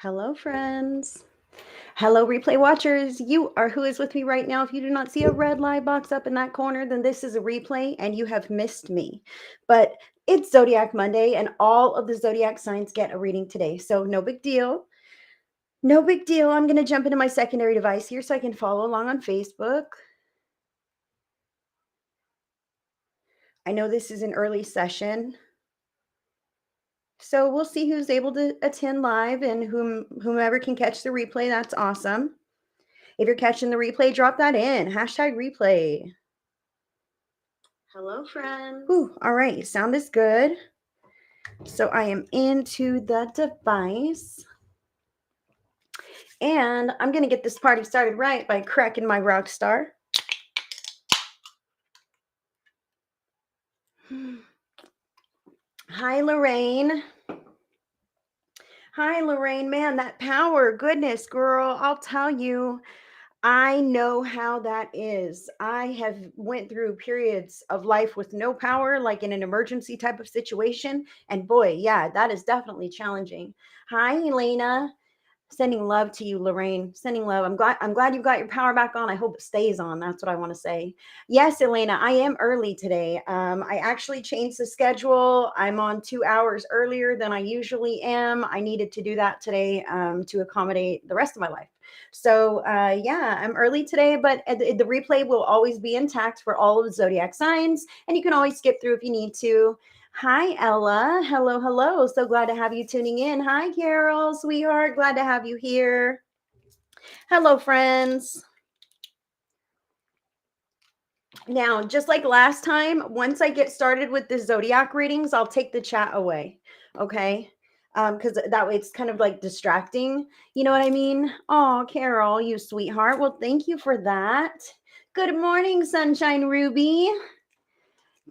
Hello, friends. Hello, replay watchers. You are who is with me right now. If you do not see a red light box up in that corner, then this is a replay and you have missed me. But it's Zodiac Monday and all of the Zodiac signs get a reading today. So no big deal. No big deal. I'm going to jump into my secondary device here so I can follow along on Facebook. I know this is an early session. So we'll see who's able to attend live and whomever can catch the replay. That's awesome. If you're catching the replay, drop that in. Hashtag replay. Hello, friends. Ooh, all right. Sound is good. So I am into the device. And I'm going to get this party started right by cracking my rock star. Hi, Lorraine. Hi, Lorraine. Man, that power. Goodness, girl. I'll tell you. I know how that is. I have went through periods of life with no power, like in an emergency type of situation. And boy, yeah, that is definitely challenging. Hi, Elena. Sending love to you, Lorraine. Sending love. I'm glad you've got your power back on. I hope it stays on. That's what I want to say. Yes, Elena, I am early today. I actually changed the schedule. I'm on 2 hours earlier than I usually am. I needed to do that today to accommodate the rest of my life. So yeah, I'm early today, but the replay will always be intact for all of the zodiac signs, and you can always skip through if you need to. Hi, Ella. Hello, hello. So glad to have you tuning in. Hi, Carol, sweetheart. Glad to have you here. Hello, friends. Now, just like last time, once I get started with the zodiac readings, I'll take the chat away. Okay. Because that way it's kind of like distracting. You know what I mean? Oh, Carol, you sweetheart. Well, thank you for that. Good morning, Sunshine Ruby.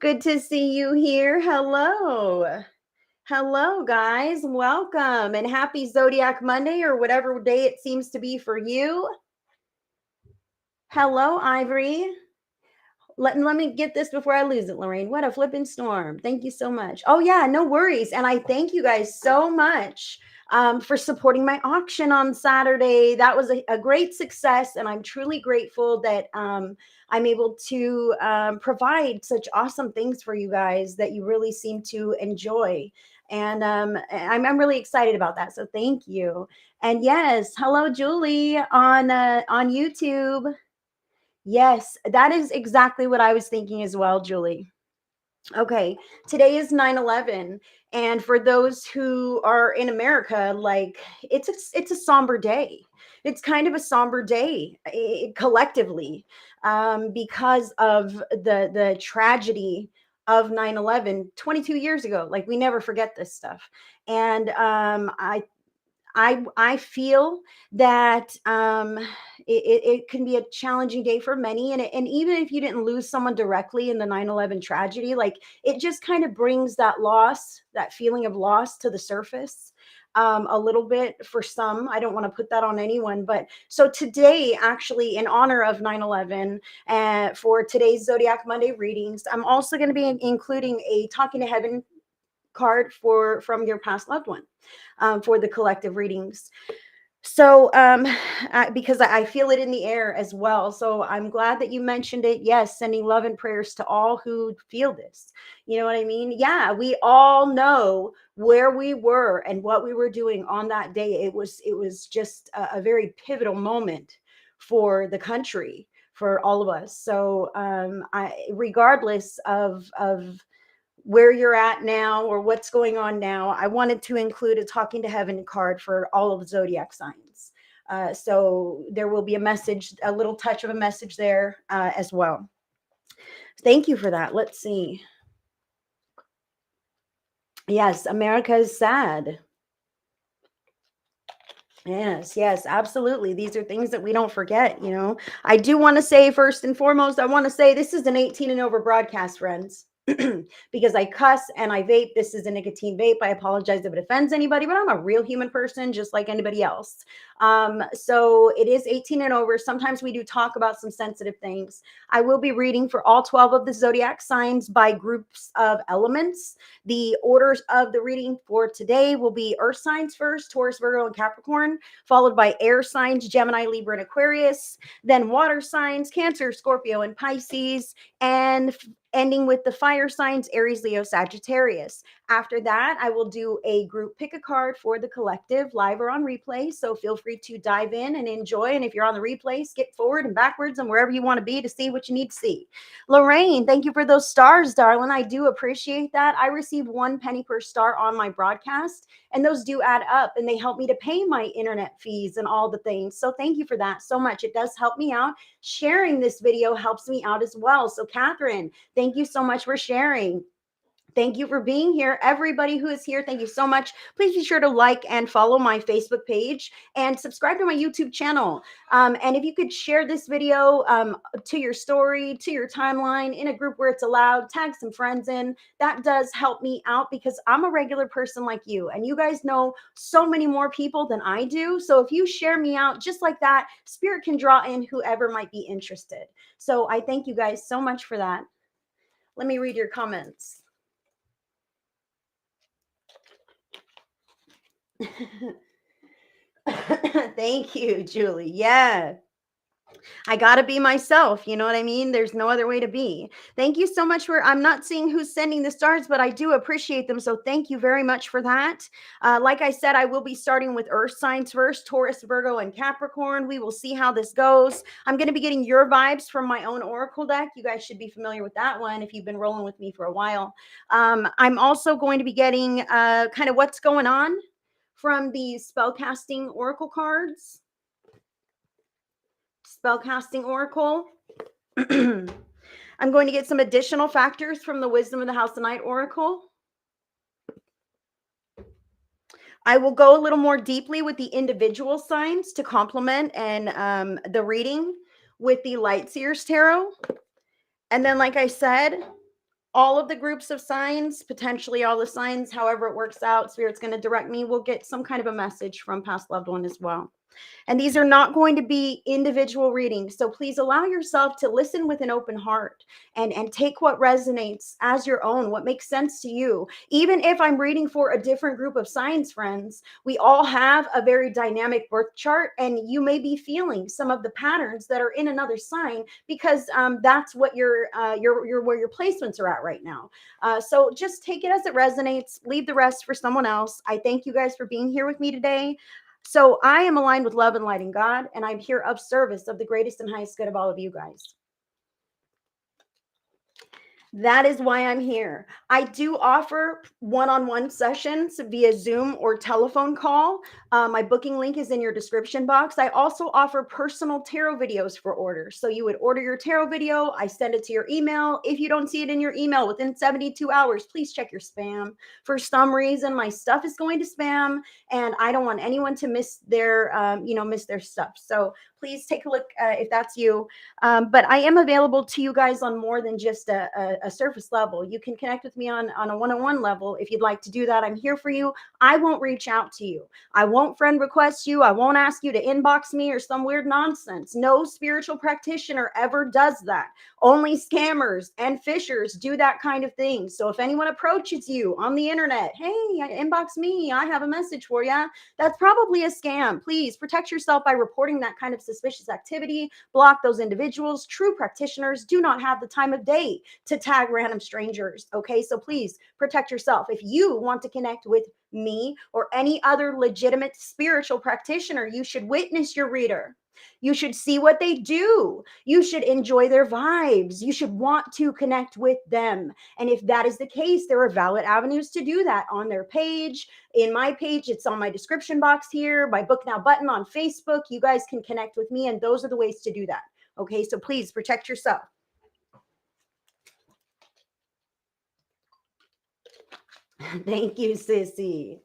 Good to see you here. Hello. Hello, guys. Welcome and happy Zodiac Monday or whatever day it seems to be for you. Hello, Ivory. Let me get this before I lose it, Lorraine. What a flipping storm. Thank you so much. Oh, yeah, no worries. And I thank you guys so much for supporting my auction on Saturday. That was a great success. And I'm truly grateful that I'm able to provide such awesome things for you guys that you really seem to enjoy. And I'm really excited about that. So thank you. And yes, hello, Julie on YouTube. Yes, that is exactly what I was thinking as well, Julie. Okay, today is 9/11, and for those who are in America, like it's a somber day. It's kind of a somber day collectively because of the tragedy of 9/11 22 years ago. Like we never forget this stuff. And I feel that it can be a challenging day for many, and even if you didn't lose someone directly in the 9/11 tragedy, like it just kind of brings that loss, that feeling of loss to the surface a little bit for some. I don't want to put that on anyone, but so today, actually, in honor of 9/11, for today's Zodiac Monday readings, I'm also going to be including a Talking to Heaven card from your past loved one for the collective readings. So because I feel it in the air as well, so I'm glad that you mentioned it. Yes, sending love and prayers to all who feel this. You know what I mean? Yeah, we all know where we were and what we were doing on that day. It was just a very pivotal moment for the country, for all of us. So regardless of where you're at now or what's going on now, I wanted to include a Talking to Heaven card for all of the zodiac signs. So there will be a message, a little touch of a message there as well. Thank you for that. Let's see. Yes, America is sad. Yes, absolutely. These are things that we don't forget, I do want to say first and foremost, I want to say this is an 18 and over broadcast, friends. because I cuss and I vape. This is a nicotine vape. I apologize if it offends anybody, but I'm a real human person just like anybody else. So it is 18 and over. Sometimes we do talk about some sensitive things. I will be reading for all 12 of the zodiac signs by groups of elements. The orders of the reading for today will be earth signs first, Taurus, Virgo, and Capricorn, followed by air signs, Gemini, Libra, and Aquarius, then water signs, Cancer, Scorpio, and Pisces, and ending with the fire signs, Aries, Leo, Sagittarius. After that, I will do a group pick a card for the collective, live or on replay. So feel free to dive in and enjoy. And if you're on the replay, skip forward and backwards and wherever you want to be to see what you need to see. Lorraine, thank you for those stars, darling. I do appreciate that. I receive 1 penny per star on my broadcast, and those do add up, and they help me to pay my internet fees and all the things. So thank you for that so much. It does help me out. Sharing this video helps me out as well. So Catherine, thank you so much for sharing. Thank you for being here. Everybody who is here, thank you so much. Please be sure to like and follow my Facebook page and subscribe to my YouTube channel. And if you could share this video to your story, to your timeline, in a group where it's allowed, tag some friends in. That does help me out because I'm a regular person like you. And you guys know so many more people than I do. So if you share me out just like that, Spirit can draw in whoever might be interested. So I thank you guys so much for that. Let me read your comments. Thank you, Julie. Yeah. I got to be myself. You know what I mean? There's no other way to be. Thank you so much for, I'm not seeing who's sending the stars, but I do appreciate them. So thank you very much for that. Like I said, I will be starting with earth signs first, Taurus, Virgo, and Capricorn. We will see how this goes. I'm going to be getting your vibes from my own Oracle deck. You guys should be familiar with that one if you've been rolling with me for a while. I'm also going to be getting kind of what's going on from the spellcasting oracle cards. Spellcasting oracle. I'm going to get some additional factors from the Wisdom of the House of Night oracle. I will go a little more deeply with the individual signs to complement and the reading with the Light Seers Tarot. And then, like I said, all of the groups of signs, potentially all the signs, however it works out, Spirit's going to direct me, will get some kind of a message from past loved one as well. And these are not going to be individual readings. So please allow yourself to listen with an open heart and take what resonates as your own, what makes sense to you. Even if I'm reading for a different group of signs, friends, we all have a very dynamic birth chart, and you may be feeling some of the patterns that are in another sign because that's what your where your placements are at right now. So just take it as it resonates, leave the rest for someone else. I thank you guys for being here with me today. So I am aligned with love and light in God, and I'm here of service of the greatest and highest good of all of you guys. That is why I'm here. I do offer one-on-one sessions via Zoom or telephone call. My booking link is in your description box. I also offer personal tarot videos for orders. So you would order your tarot video. I send it to your email. If you don't see it in your email within 72 hours, please check your spam. For some reason, my stuff is going to spam, and I don't want anyone to miss their, miss their stuff. So please take a look if that's you. But I am available to you guys on more than just a surface level. You can connect with me on a one-on-one level if you'd like to do that. I'm here for you. I won't reach out to you. I won't friend request you. I won't ask you to inbox me or some weird nonsense. No spiritual practitioner ever does that. Only scammers and fishers do that kind of thing. So if anyone approaches you on the internet, hey, inbox me, I have a message for you, that's probably a scam. Please protect yourself by reporting that kind of suspicious activity. Block those individuals. True practitioners do not have the time of day to tag random strangers. Okay, so please protect yourself. If you want to connect with me or any other legitimate spiritual practitioner, you should witness your reader. You should see what they do. You should enjoy their vibes. You should want to connect with them. And if that is the case, there are valid avenues to do that on their page. In my page, it's on my description box here, my Book Now button on Facebook. You guys can connect with me, and those are the ways to do that. Okay, so please protect yourself. Thank you, sissy.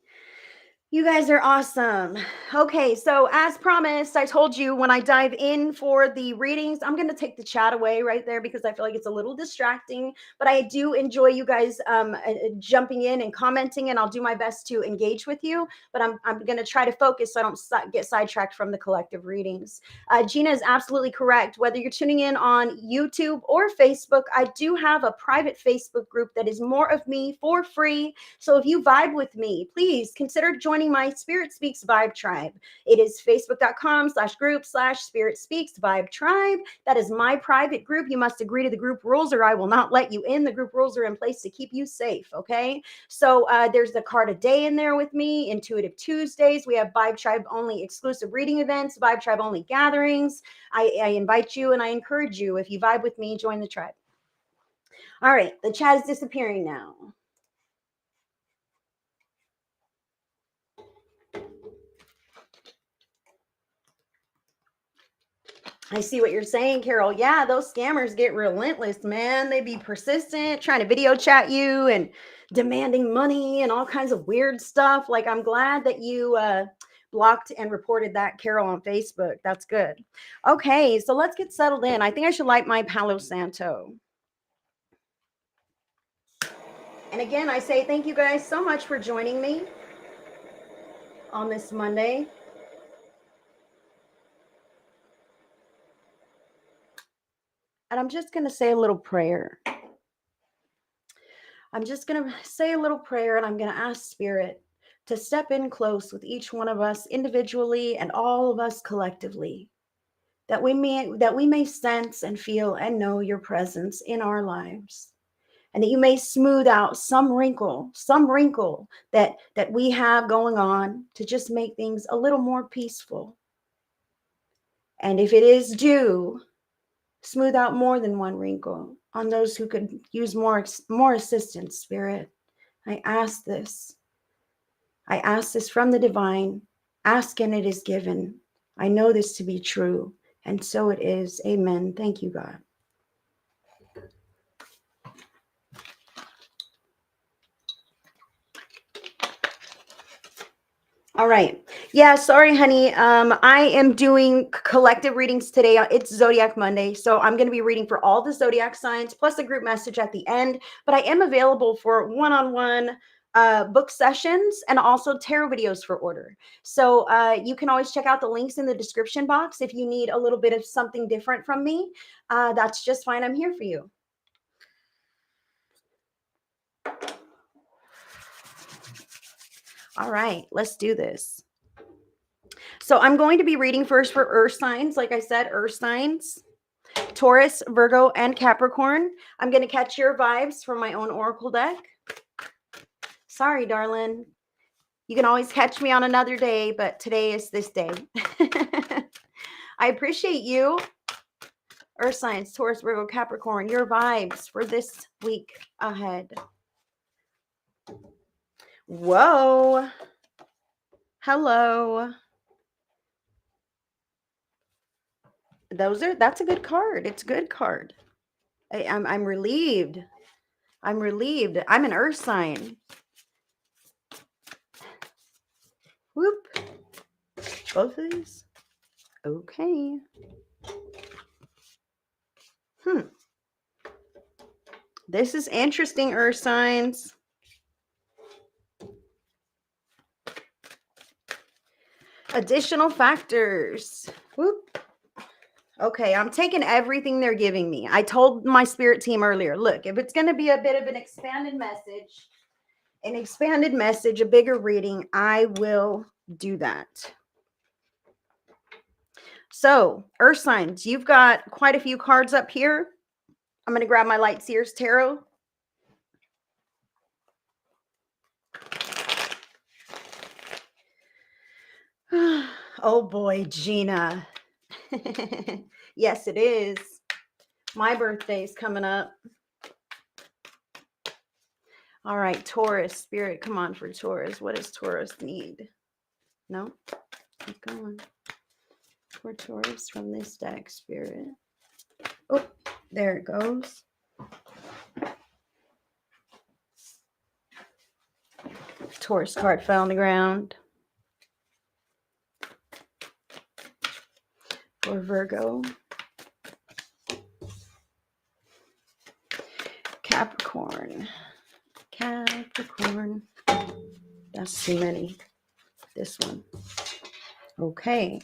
You guys are awesome. Okay, so as promised, I told you when I dive in for the readings, I'm going to take the chat away right there because I feel like it's a little distracting. But I do enjoy you guys jumping in and commenting, and I'll do my best to engage with you. But I'm going to try to focus so I don't get sidetracked from the collective readings. Gina is absolutely correct. Whether you're tuning in on YouTube or Facebook, I do have a private Facebook group that is more of me for free. So if you vibe with me, please consider joining my Spirit Speaks Vibe Tribe. It is facebook.com/group/Spirit Speaks Vibe Tribe. That is my private group. You must agree to the group rules or I will not let you in. The group rules are in place to keep you safe, okay? So there's the card a day in there with me, Intuitive Tuesdays. We have Vibe Tribe only exclusive reading events, Vibe Tribe only gatherings. I invite you and I encourage you, if you vibe with me, join the tribe. All right, the chat is disappearing now. I see what you're saying, Carol. Yeah, those scammers get relentless, man. They be persistent, trying to video chat you and demanding money and all kinds of weird stuff. Like, I'm glad that you blocked and reported that, Carol, on Facebook. That's good. Okay, so let's get settled in. I think I should light my Palo Santo. And again, I say thank you guys so much for joining me on this Monday. And I'm just going to say a little prayer. I'm just going to say a little prayer and I'm going to ask Spirit to step in close with each one of us individually and all of us collectively, that we may sense and feel and know your presence in our lives, and that you may smooth out some wrinkle that we have going on to just make things a little more peaceful. And if it is due, smooth out more than one wrinkle on those who could use more assistance, Spirit. I ask this from the divine. Ask and it is given. I know this to be true, and so it is. Amen. Thank you, God. All right. Yeah, sorry, honey. I am doing collective readings today. It's Zodiac Monday. So I'm going to be reading for all the Zodiac signs plus a group message at the end. But I am available for one-on-one book sessions and also tarot videos for order. So you can always check out the links in the description box if you need a little bit of something different from me. That's just fine. I'm here for you. All right, let's do this. So I'm going to be reading first for earth signs. Like I said, earth signs, Taurus, Virgo, and Capricorn. I'm going to catch your vibes from my own oracle deck. Sorry, darling. You can always catch me on another day, but today is this day. I appreciate you. Earth signs, Taurus, Virgo, Capricorn, your vibes for this week ahead. Whoa. Hello. That's a good card. It's a good card. I'm relieved. I'm relieved. I'm an earth sign. Whoop. Both of these? Okay. This is interesting, earth signs. Additional factors. Whoop. Okay, I'm taking everything they're giving me. I told my spirit team earlier, look, if it's going to be a bit of an expanded message, a bigger reading, I will do that. So, earth signs, you've got quite a few cards up here. I'm going to grab my Light Seers Tarot. Oh boy, Gina. Yes, it is. My birthday's coming up. All right, Taurus, Spirit, come on for Taurus. What does Taurus need? No? Keep going. For Taurus from this deck, Spirit. Oh, there it goes. Taurus card fell on the ground. for Virgo. Capricorn. Capricorn. That's too many. This one. Okay.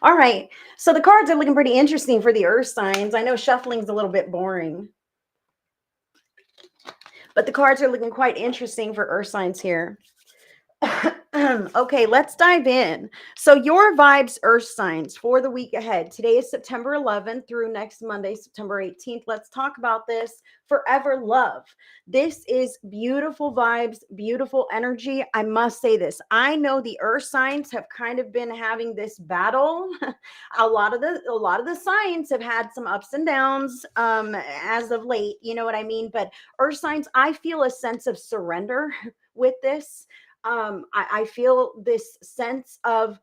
All right. So the cards are looking pretty interesting for the earth signs. I know shuffling's a little bit boring, but the cards are looking quite interesting for earth signs here. Okay, let's dive in. So your vibes, earth signs, for the week ahead. Today is September 11th through next Monday, September 18th. Let's talk about this. Forever love. This is beautiful vibes, beautiful energy. I must say this. I know the earth signs have kind of been having this battle. a lot of the signs have had some ups and downs as of late, you know what I mean? But earth signs, I feel a sense of surrender with this. I feel this sense of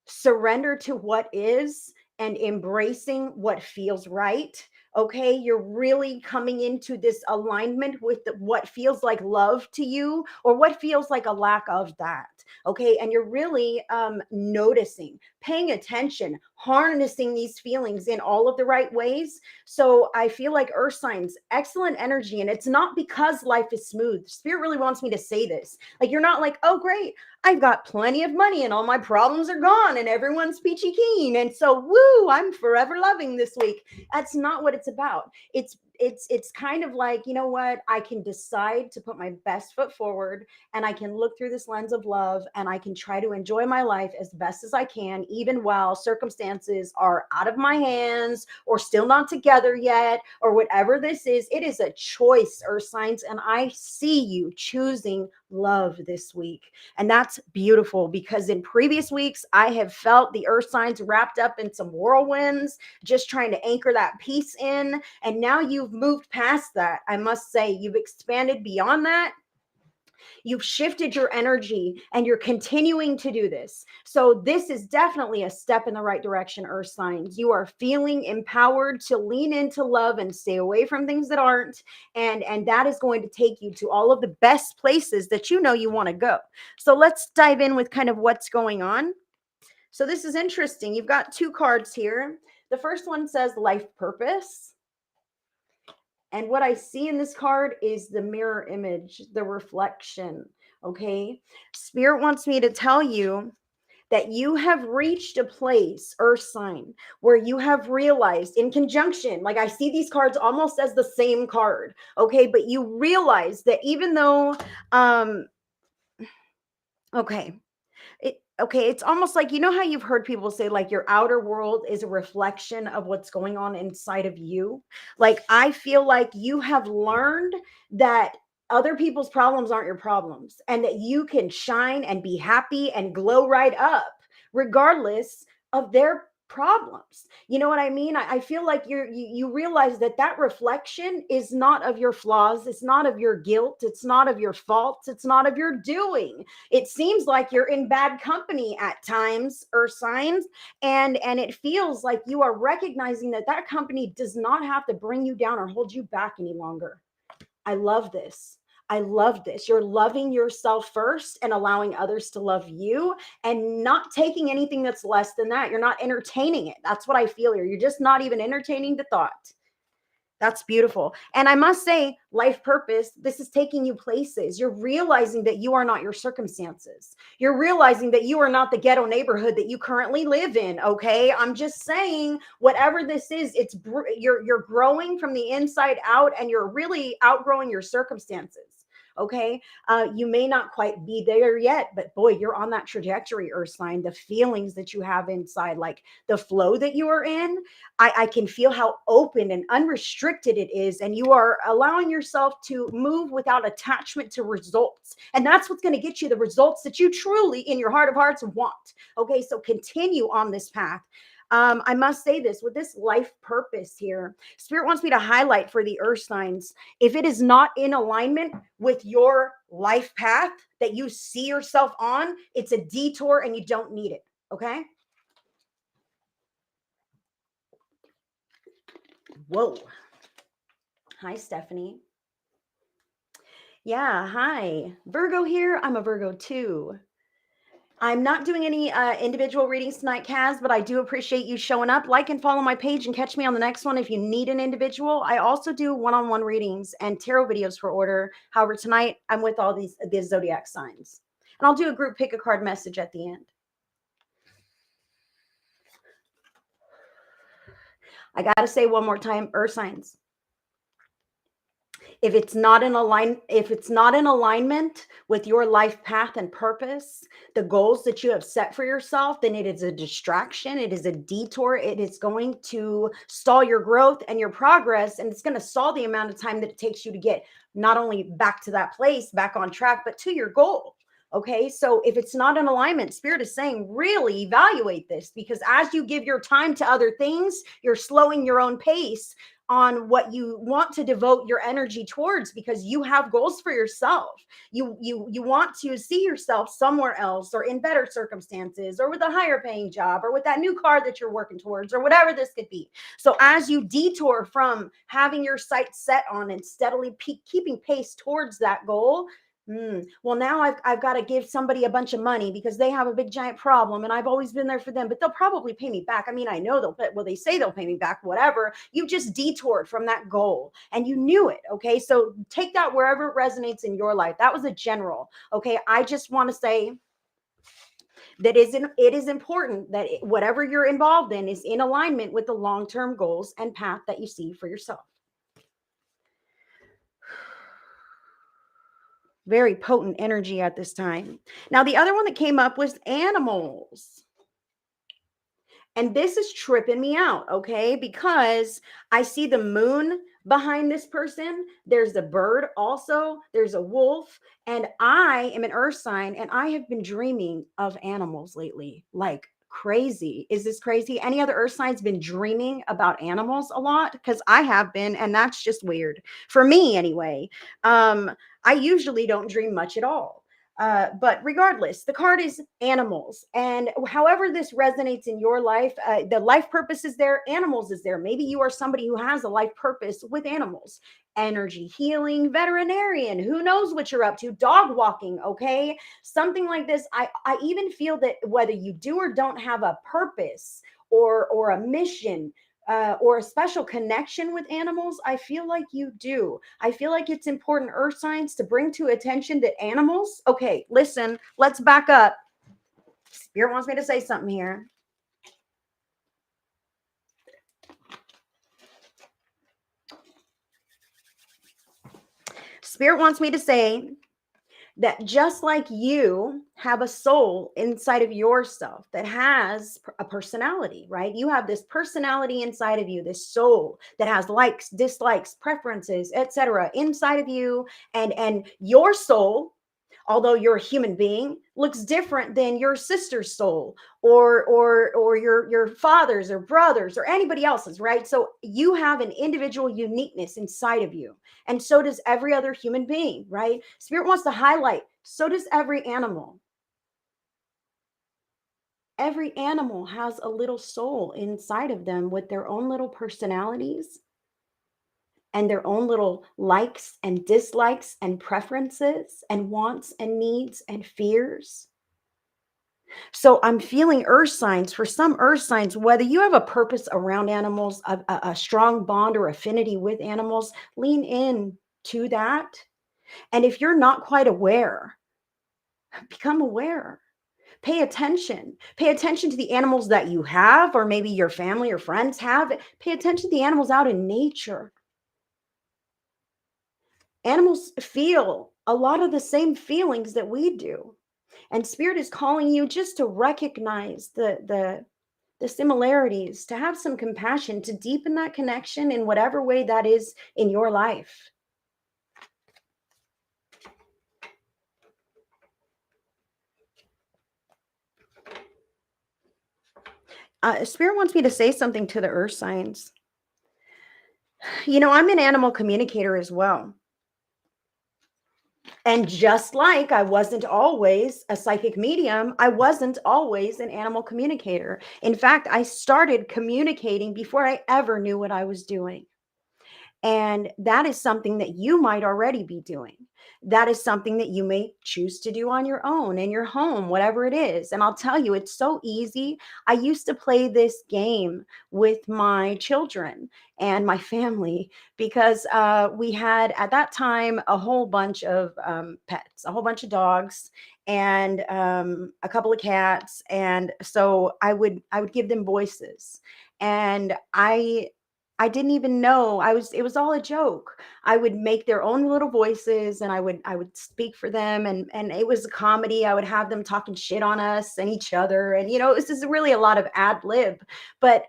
surrender to what is and embracing what feels right. Okay, you're really coming into this alignment with what feels like love to you or what feels like a lack of that. Okay, and you're really noticing, paying attention, harnessing these feelings in all of the right ways. So I feel like earth signs, excellent energy. And it's not because life is smooth. Spirit really wants me to say this. Like, you're not like, oh, great, I've got plenty of money and all my problems are gone and everyone's peachy keen. And so, woo, I'm forever loving this week. That's not what it's about. It's kind of like, you know what? I can decide to put my best foot forward and I can look through this lens of love and I can try to enjoy my life as best as I can, even while circumstances are out of my hands or still not together yet or whatever this is. It is a choice, earth signs, and I see you choosing love this week. And that's beautiful because in previous weeks, I have felt the earth signs wrapped up in some whirlwinds, just trying to anchor that peace in. And now you've moved past that. I must say, you've expanded beyond that. You've shifted your energy and you're continuing to do this. So this is definitely a step in the right direction, earth signs. You are feeling empowered to lean into love and stay away from things that aren't. And that is going to take you to all of the best places that you know you want to go. So let's dive in with kind of what's going on. So this is interesting. You've got two cards here. The first one says life purpose. And what I see in this card is the mirror image, the reflection. Okay. Spirit wants me to tell you that you have reached a place, earth sign, where you have realized in conjunction, like I see these cards almost as the same card. Okay. But you realize that even though, okay, it's almost like, you know how you've heard people say like your outer world is a reflection of what's going on inside of you. Like I feel like you have learned that other people's problems aren't your problems and that you can shine and be happy and glow right up regardless of their problems. You know what I mean? I feel like you realize that that reflection is not of your flaws, it's not of your guilt, it's not of your faults, it's not of your doing. It seems like you're in bad company at times, earth signs, and it feels like you are recognizing that that company does not have to bring you down or hold you back any longer. I love this. I love this. You're loving yourself first and allowing others to love you and not taking anything that's less than that. You're not entertaining it. That's what I feel here. You're just not even entertaining the thought. That's beautiful. And I must say, life purpose, this is taking you places. You're realizing that you are not your circumstances. You're realizing that you are not the ghetto neighborhood that you currently live in. Okay. I'm just saying, whatever this is, you're growing from the inside out and you're really outgrowing your circumstances. Okay. You may not quite be there yet, but boy, you're on that trajectory, earth sign. The feelings that you have inside, like the flow that you are in, I can feel how open and unrestricted it is. And you are allowing yourself to move without attachment to results. And that's what's going to get you the results that you truly, in your heart of hearts, want. Okay, so continue on this path. I must say this with this life purpose here. Spirit wants me to highlight for the earth signs. If it is not in alignment with your life path that you see yourself on, it's a detour and you don't need it. Okay. Whoa. Hi, Stephanie. Yeah, hi. Virgo here. I'm a Virgo too. I'm not doing any individual readings tonight, Kaz, but I do appreciate you showing up. Like and follow my page and catch me on the next one if you need an individual. I also do one-on-one readings and tarot videos for order. However, tonight I'm with all these zodiac signs. And I'll do a group pick a card message at the end. I got to say one more time, earth signs. If it's not in alignment with your life path and purpose, the goals that you have set for yourself, then it is a distraction, it is a detour, it is going to stall your growth and your progress, and it's going to stall the amount of time that it takes you to get not only back to that place, back on track, but to your goal. Okay, so if it's not in alignment, Spirit is saying really evaluate this, because as you give your time to other things, you're slowing your own pace on what you want to devote your energy towards, because you have goals for yourself. You want to see yourself somewhere else, or in better circumstances, or with a higher paying job, or with that new car that you're working towards, or whatever this could be. So as you detour from having your sights set on and steadily keeping pace towards that goal, well, now I've got to give somebody a bunch of money because they have a big giant problem and I've always been there for them, but they'll probably pay me back. I mean, I know they'll pay, well, they say they'll pay me back, whatever. You just detoured from that goal and you knew it. Okay. So take that wherever it resonates in your life. That was a general. Okay. I just want to say that it is important that whatever you're involved in is in alignment with the long-term goals and path that you see for yourself. Very potent energy at this time. Now, the other one that came up was animals. And this is tripping me out, okay? Because I see the moon behind this person. There's a bird also. There's a wolf. And I am an earth sign, and I have been dreaming of animals lately, like crazy. Is this crazy? Any other earth signs been dreaming about animals a lot? Because I have been, and that's just weird. For me, anyway. I usually don't dream much at all. But regardless, the card is animals. And however this resonates in your life, the life purpose is there, animals is there. Maybe you are somebody who has a life purpose with animals, energy healing, veterinarian, who knows what you're up to, dog walking, okay? Something like this. I even feel that whether you do or don't have a purpose or a mission, or a special connection with animals, I feel like you do. I feel like it's important, earth signs, to bring to attention that animals, okay, listen, let's back up. Spirit wants me to say something here. Spirit wants me to say that just like you have a soul inside of yourself that has a personality, right? You have this personality inside of you, this soul that has likes, dislikes, preferences, etc. inside of you, and your soul, although you're a human being, looks different than your sister's soul, or your father's or brothers or anybody else's, right? So you have an individual uniqueness inside of you, and so does every other human being, right? Spirit wants to highlight, so does every animal. Every animal has a little soul inside of them with their own little personalities and their own little likes and dislikes and preferences and wants and needs and fears. So I'm feeling earth signs. For some earth signs, whether you have a purpose around animals, a strong bond or affinity with animals, lean in to that. And if you're not quite aware, become aware. Pay attention. Pay attention to the animals that you have, or maybe your family or friends have. Pay attention to the animals out in nature. Animals feel a lot of the same feelings that we do. And Spirit is calling you just to recognize the similarities, to have some compassion, to deepen that connection in whatever way that is in your life. Spirit wants me to say something to the earth signs. You know, I'm an animal communicator as well. And just like I wasn't always a psychic medium, I wasn't always an animal communicator. In fact, I started communicating before I ever knew what I was doing. And that is something that you might already be doing. That is something that you may choose to do on your own in your home, whatever it is. And I'll tell you, it's so easy. I used to play this game with my children and my family because we had at that time a whole bunch of pets, a whole bunch of dogs, and a couple of cats. And so I would give them voices, and I didn't even know it was all a joke. I would make their own little voices, and I would speak for them, and it was a comedy. I would have them talking shit on us and each other, and it was just really a lot of ad lib. But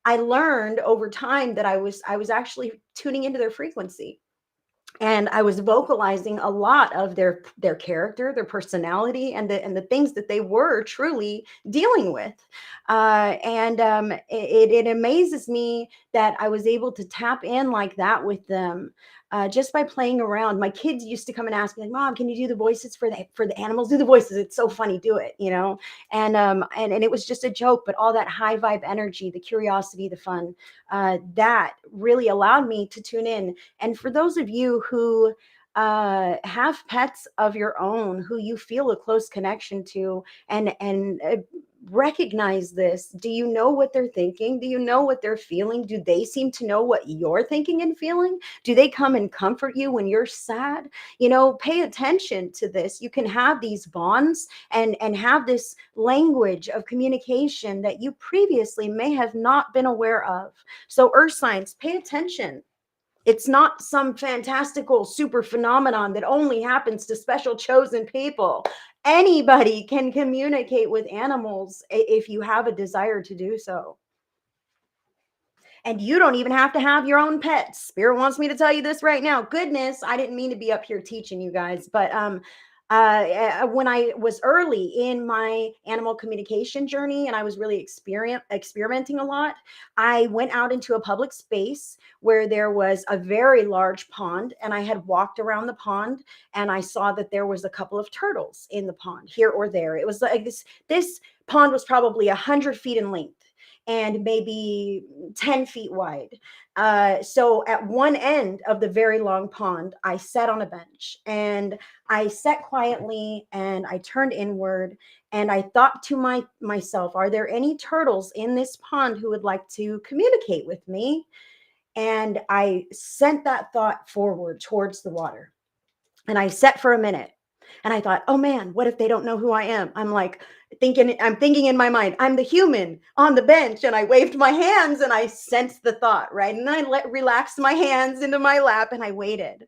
I learned over time that I was actually tuning into their frequency, and I was vocalizing a lot of their character, their personality, and the things that they were truly dealing with. And it amazes me that I was able to tap in like that with them. Just by playing around. My kids used to come and ask me, like, "Mom, can you do the voices for the animals? Do the voices. It's so funny. Do it." And it was just a joke, but all that high vibe energy, the curiosity, the fun, that really allowed me to tune in. And for those of you who have pets of your own who you feel a close connection to, and recognize this. Do you know what they're thinking? Do you know what they're feeling? Do they seem to know what you're thinking and feeling? Do they come and comfort you when you're sad? Pay attention to this. You can have these bonds and have this language of communication that you previously may have not been aware of. So earth signs, pay attention. It's not some fantastical super phenomenon that only happens to special chosen people. Anybody can communicate with animals if you have a desire to do so. And you don't even have to have your own pets. Spirit wants me to tell you this right now. Goodness, I didn't mean to be up here teaching you guys, but when I was early in my animal communication journey and I was really experimenting a lot, I went out into a public space where there was a very large pond, and I had walked around the pond, and I saw that there was a couple of turtles in the pond here or there. It was like this pond was probably 100 feet in length and maybe 10 feet wide. So at one end of the very long pond, I sat on a bench, and I sat quietly, and I turned inward, and I thought to myself, are there any turtles in this pond who would like to communicate with me? And I sent that thought forward towards the water. And I sat for a minute, and I thought, oh man, what if they don't know who I am? I'm thinking in my mind, I'm the human on the bench. And I waved my hands, and I sensed the thought, right? And I relaxed my hands into my lap, and I waited.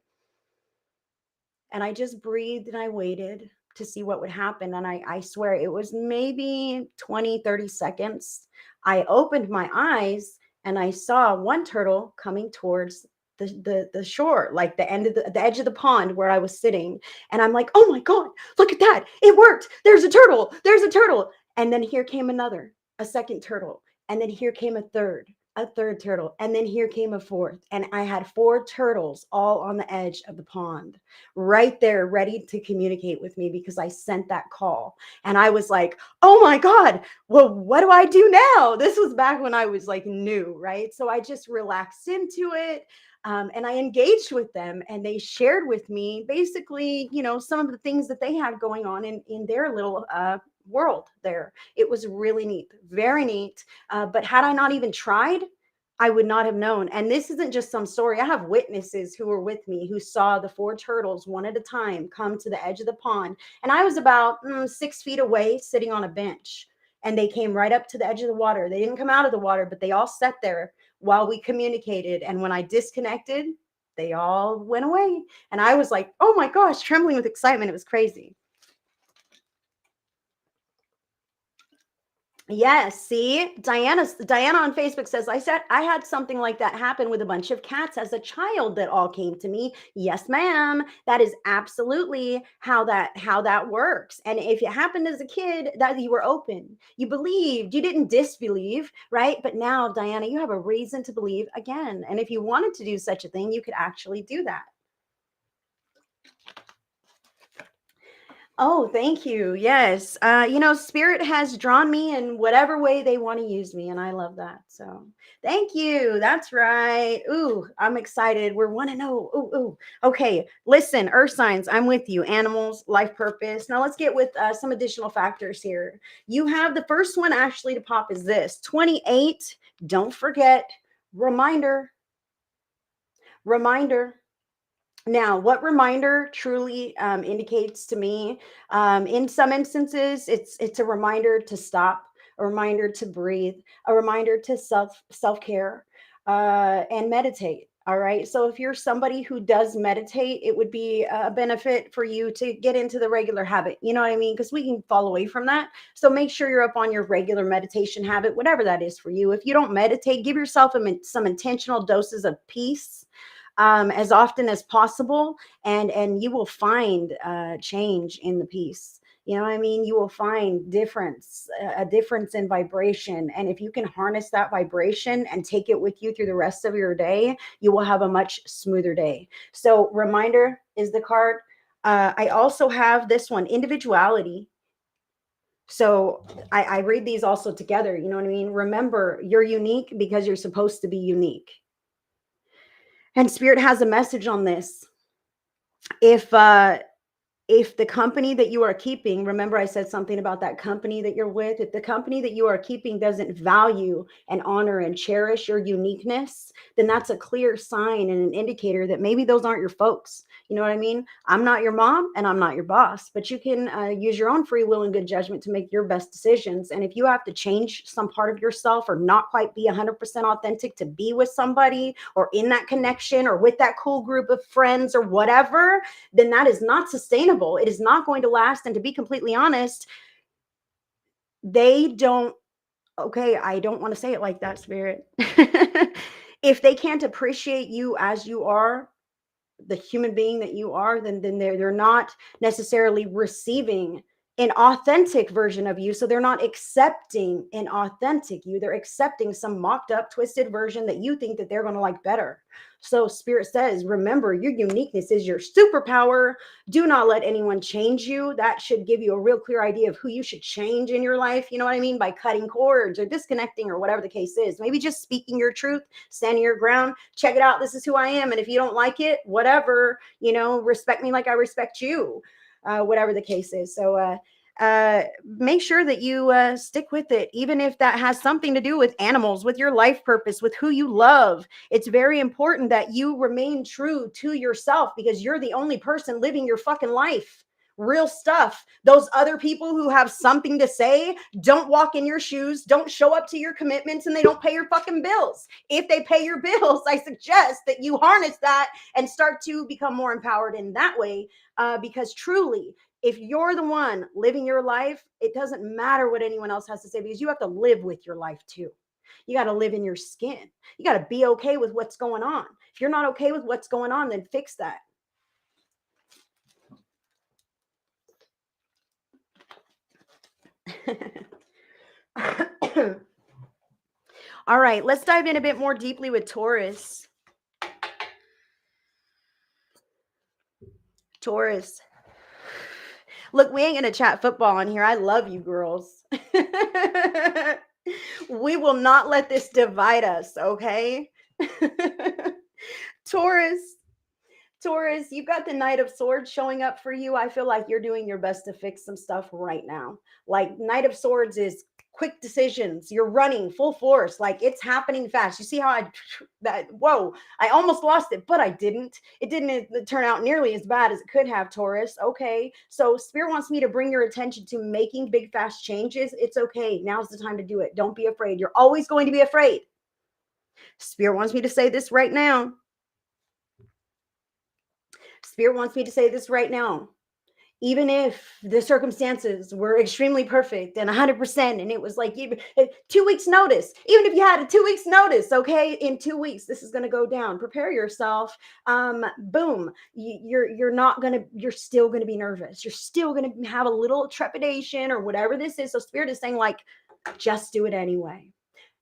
And I just breathed, and I waited to see what would happen. And I swear it was maybe 20, 30 seconds. I opened my eyes, and I saw one turtle coming towards the shore, like the edge of the pond where I was sitting. And I'm like, oh my God, look at that. It worked. There's a turtle. There's a turtle. And then here came a second turtle. And then here came a third turtle. And then here came a fourth. And I had four turtles all on the edge of the pond, right there, ready to communicate with me because I sent that call. And I was like, oh my God, well, what do I do now? This was back when I was like new, right? So I just relaxed into it. And I engaged with them, and they shared with me basically, some of the things that they had going on in their little world there. It was really neat, very neat. But had I not even tried, I would not have known. And this isn't just some story. I have witnesses who were with me who saw the four turtles one at a time come to the edge of the pond. And I was about 6 feet away sitting on a bench. And they came right up to the edge of the water. They didn't come out of the water, but they all sat there while we communicated. And when I disconnected, they all went away. And I was like, oh my gosh, trembling with excitement. It was crazy. Yes, see, Diana on Facebook says, I said I had something like that happen with a bunch of cats as a child that all came to me. Yes, ma'am. That is absolutely how that works. And if it happened as a kid, that you were open. You believed, you didn't disbelieve, right? But now, Diana, you have a reason to believe again. And if you wanted to do such a thing, you could actually do that. Oh, thank you. Yes. Spirit has drawn me in whatever way they want to use me, and I love that. So thank you. That's right. Ooh, I'm excited. We're want to know. Ooh, ooh. Okay. Listen, earth signs, I'm with you. Animals, life purpose. Now let's get with some additional factors here. You have the first one actually to pop is this 28. Don't forget. Reminder, reminder. Now, what reminder truly indicates to me, in some instances, it's a reminder to stop, a reminder to breathe, a reminder to self care, and meditate. All right. So, if you're somebody who does meditate, it would be a benefit for you to get into the regular habit. You know what I mean? Because we can fall away from that. So, make sure you're up on your regular meditation habit, whatever that is for you. If you don't meditate, give yourself some intentional doses of peace as often as possible, and you will find change in the piece. You know what I mean? You will find a difference in vibration, and if you can harness that vibration and take it with you through the rest of your day, you will have a much smoother day. So reminder is the card. I also have this one, individuality. So I read these also together. You know what I mean? Remember, you're unique because you're supposed to be unique. And spirit has a message on this. If if the company that you are keeping, remember I said something about that company that you're with, if the company that you are keeping doesn't value and honor and cherish your uniqueness, then that's a clear sign and an indicator that maybe those aren't your folks. You know what I mean? I'm not your mom and I'm not your boss, but you can use your own free will and good judgment to make your best decisions. And if you have to change some part of yourself or not quite be 100% authentic to be with somebody or in that connection or with that cool group of friends or whatever, then that is not sustainable. It is not going to last. And to be completely honest, they don't, okay, I don't want to say it like that, spirit. If they can't appreciate you as you are, the human being that you are, then they're not necessarily receiving an authentic version of you. So they're not accepting an authentic you. They're accepting some mocked up, twisted version that you think that they're going to like better. So spirit says, remember, your uniqueness is your superpower. Do not let anyone change you. That should give you a real clear idea of who you should change in your life. You know what I mean? By cutting cords or disconnecting or whatever the case is. Maybe just speaking your truth, standing your ground. Check it out. This is who I am. And if you don't like it, whatever, respect me like I respect you, whatever the case is. So, make sure that you stick with it, even if that has something to do with animals, with your life purpose, with who you love. It's very important that you remain true to yourself because you're the only person living your fucking life. Real stuff. Those other people who have something to say don't walk in your shoes, don't show up to your commitments, and they don't pay your fucking bills. If they pay your bills, I suggest that you harness that and start to become more empowered in that way. Because truly, if you're the one living your life, it doesn't matter what anyone else has to say because you have to live with your life too. You got to live in your skin. You got to be okay with what's going on. If you're not okay with what's going on, then fix that. All right, let's dive in a bit more deeply with Taurus. Taurus. Look, we ain't gonna chat football on here. I love you girls. We will not let this divide us, okay? Taurus. Taurus, you've got the Knight of Swords showing up for you. I feel like you're doing your best to fix some stuff right now. Like Knight of Swords is quick decisions. You're running full force. Like it's happening fast. You see how whoa, I almost lost it, but I didn't. It didn't turn out nearly as bad as it could have, Taurus. Okay. So Spirit wants me to bring your attention to making big, fast changes. It's okay. Now's the time to do it. Don't be afraid. You're always going to be afraid. Spirit wants me to say this right now. Spirit wants me to say this right now. Even if the circumstances were extremely perfect and 100%, and it was like 2 weeks notice, even if you had a 2 weeks notice, okay, in 2 weeks, this is going to go down. Prepare yourself. Boom. You're still going to be nervous. You're still going to have a little trepidation or whatever this is. So Spirit is saying like, just do it anyway.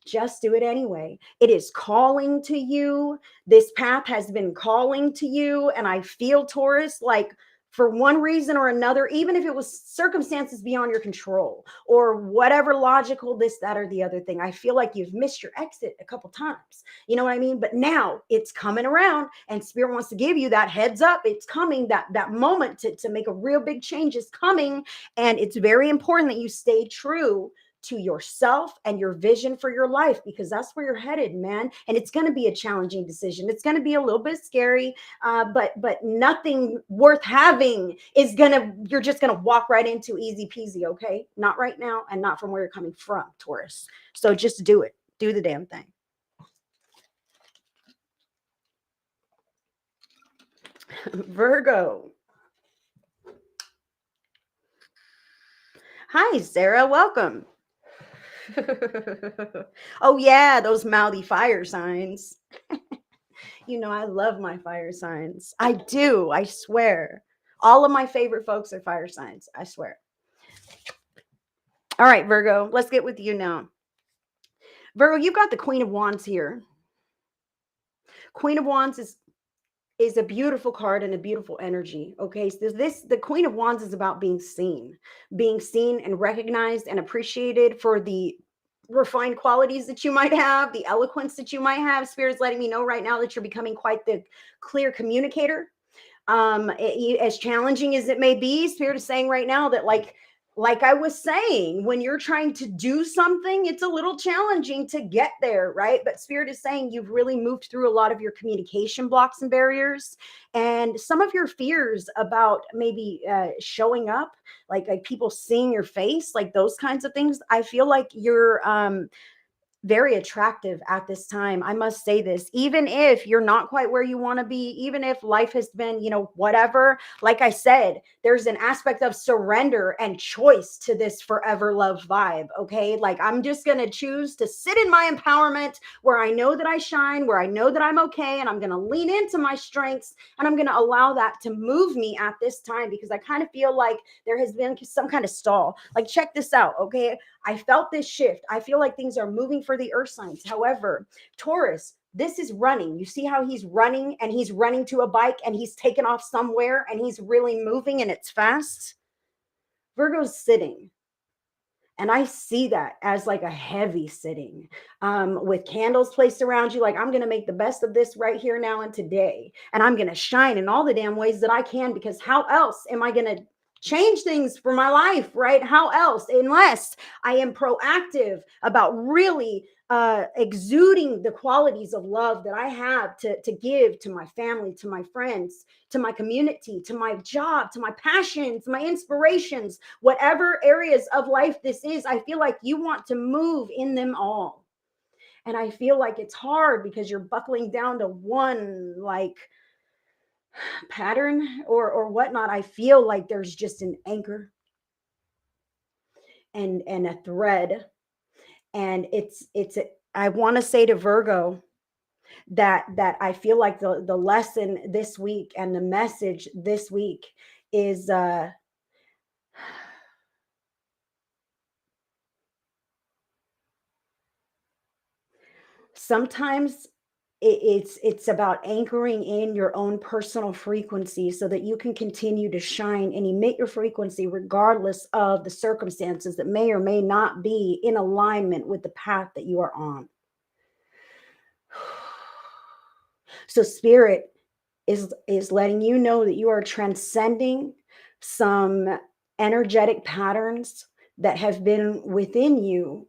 Just do it anyway. It is calling to you. This path has been calling to you. And I feel, Taurus, like for one reason or another, even if it was circumstances beyond your control or whatever logical, this, that, or the other thing. I feel like you've missed your exit a couple times. You know what I mean? But now it's coming around, and Spirit wants to give you that heads up. It's coming. That moment to make a real big change is coming. And it's very important that you stay true to yourself and your vision for your life, because that's where you're headed, man. And it's going to be a challenging decision. It's going to be a little bit scary, but nothing worth having is gonna, you're just gonna walk right into easy peasy. Okay, not right now, and not from where you're coming from, Taurus. So just do it. Do the damn thing. Virgo. Hi, Sarah. Welcome. Oh yeah, those mouthy fire signs. You know, I love my fire signs. I do. I swear. All of my favorite folks are fire signs. I swear. All right, Virgo, let's get with you now. Virgo, you've got the Queen of Wands here. Queen of Wands is a beautiful card and a beautiful energy. Okay, so the Queen of Wands is about being seen and recognized and appreciated for the refined qualities that you might have, the eloquence that you might have. Spirit's letting me know right now that you're becoming quite the clear communicator. As challenging as it may be, Spirit is saying right now that like I was saying, when you're trying to do something, it's a little challenging to get there, right? But Spirit is saying you've really moved through a lot of your communication blocks and barriers, and some of your fears about maybe showing up, like people seeing your face, like those kinds of things. I feel like you're very attractive at this time. I must say this, even if you're not quite where you want to be, even if life has been, whatever, like I said, there's an aspect of surrender and choice to this forever love vibe. Okay. Like I'm just going to choose to sit in my empowerment where I know that I shine, where I know that I'm okay. And I'm going to lean into my strengths, and I'm going to allow that to move me at this time, because I kind of feel like there has been some kind of stall. Like, check this out. Okay. I felt this shift. I feel like things are moving for the earth signs. However, Taurus, this is running. You see how he's running, and he's running to a bike, and he's taken off somewhere, and he's really moving, and it's fast. Virgo's sitting. And I see that as like a heavy sitting, with candles placed around you. Like, I'm going to make the best of this right here, now, and today. And I'm going to shine in all the damn ways that I can, because how else am I going to change things for my life, right? How else, unless I am proactive about really exuding the qualities of love that I have to give to my family, to my friends, to my community, to my job, to my passions, my inspirations, whatever areas of life this is. I feel like you want to move in them all. And I feel like it's hard because you're buckling down to one, like, pattern or whatnot. I feel like there's just an anchor and a thread. And I want to say to Virgo that I feel like the lesson this week and the message this week is sometimes it's about anchoring in your own personal frequency so that you can continue to shine and emit your frequency regardless of the circumstances that may or may not be in alignment with the path that you are on. So Spirit is letting you know that you are transcending some energetic patterns that have been within you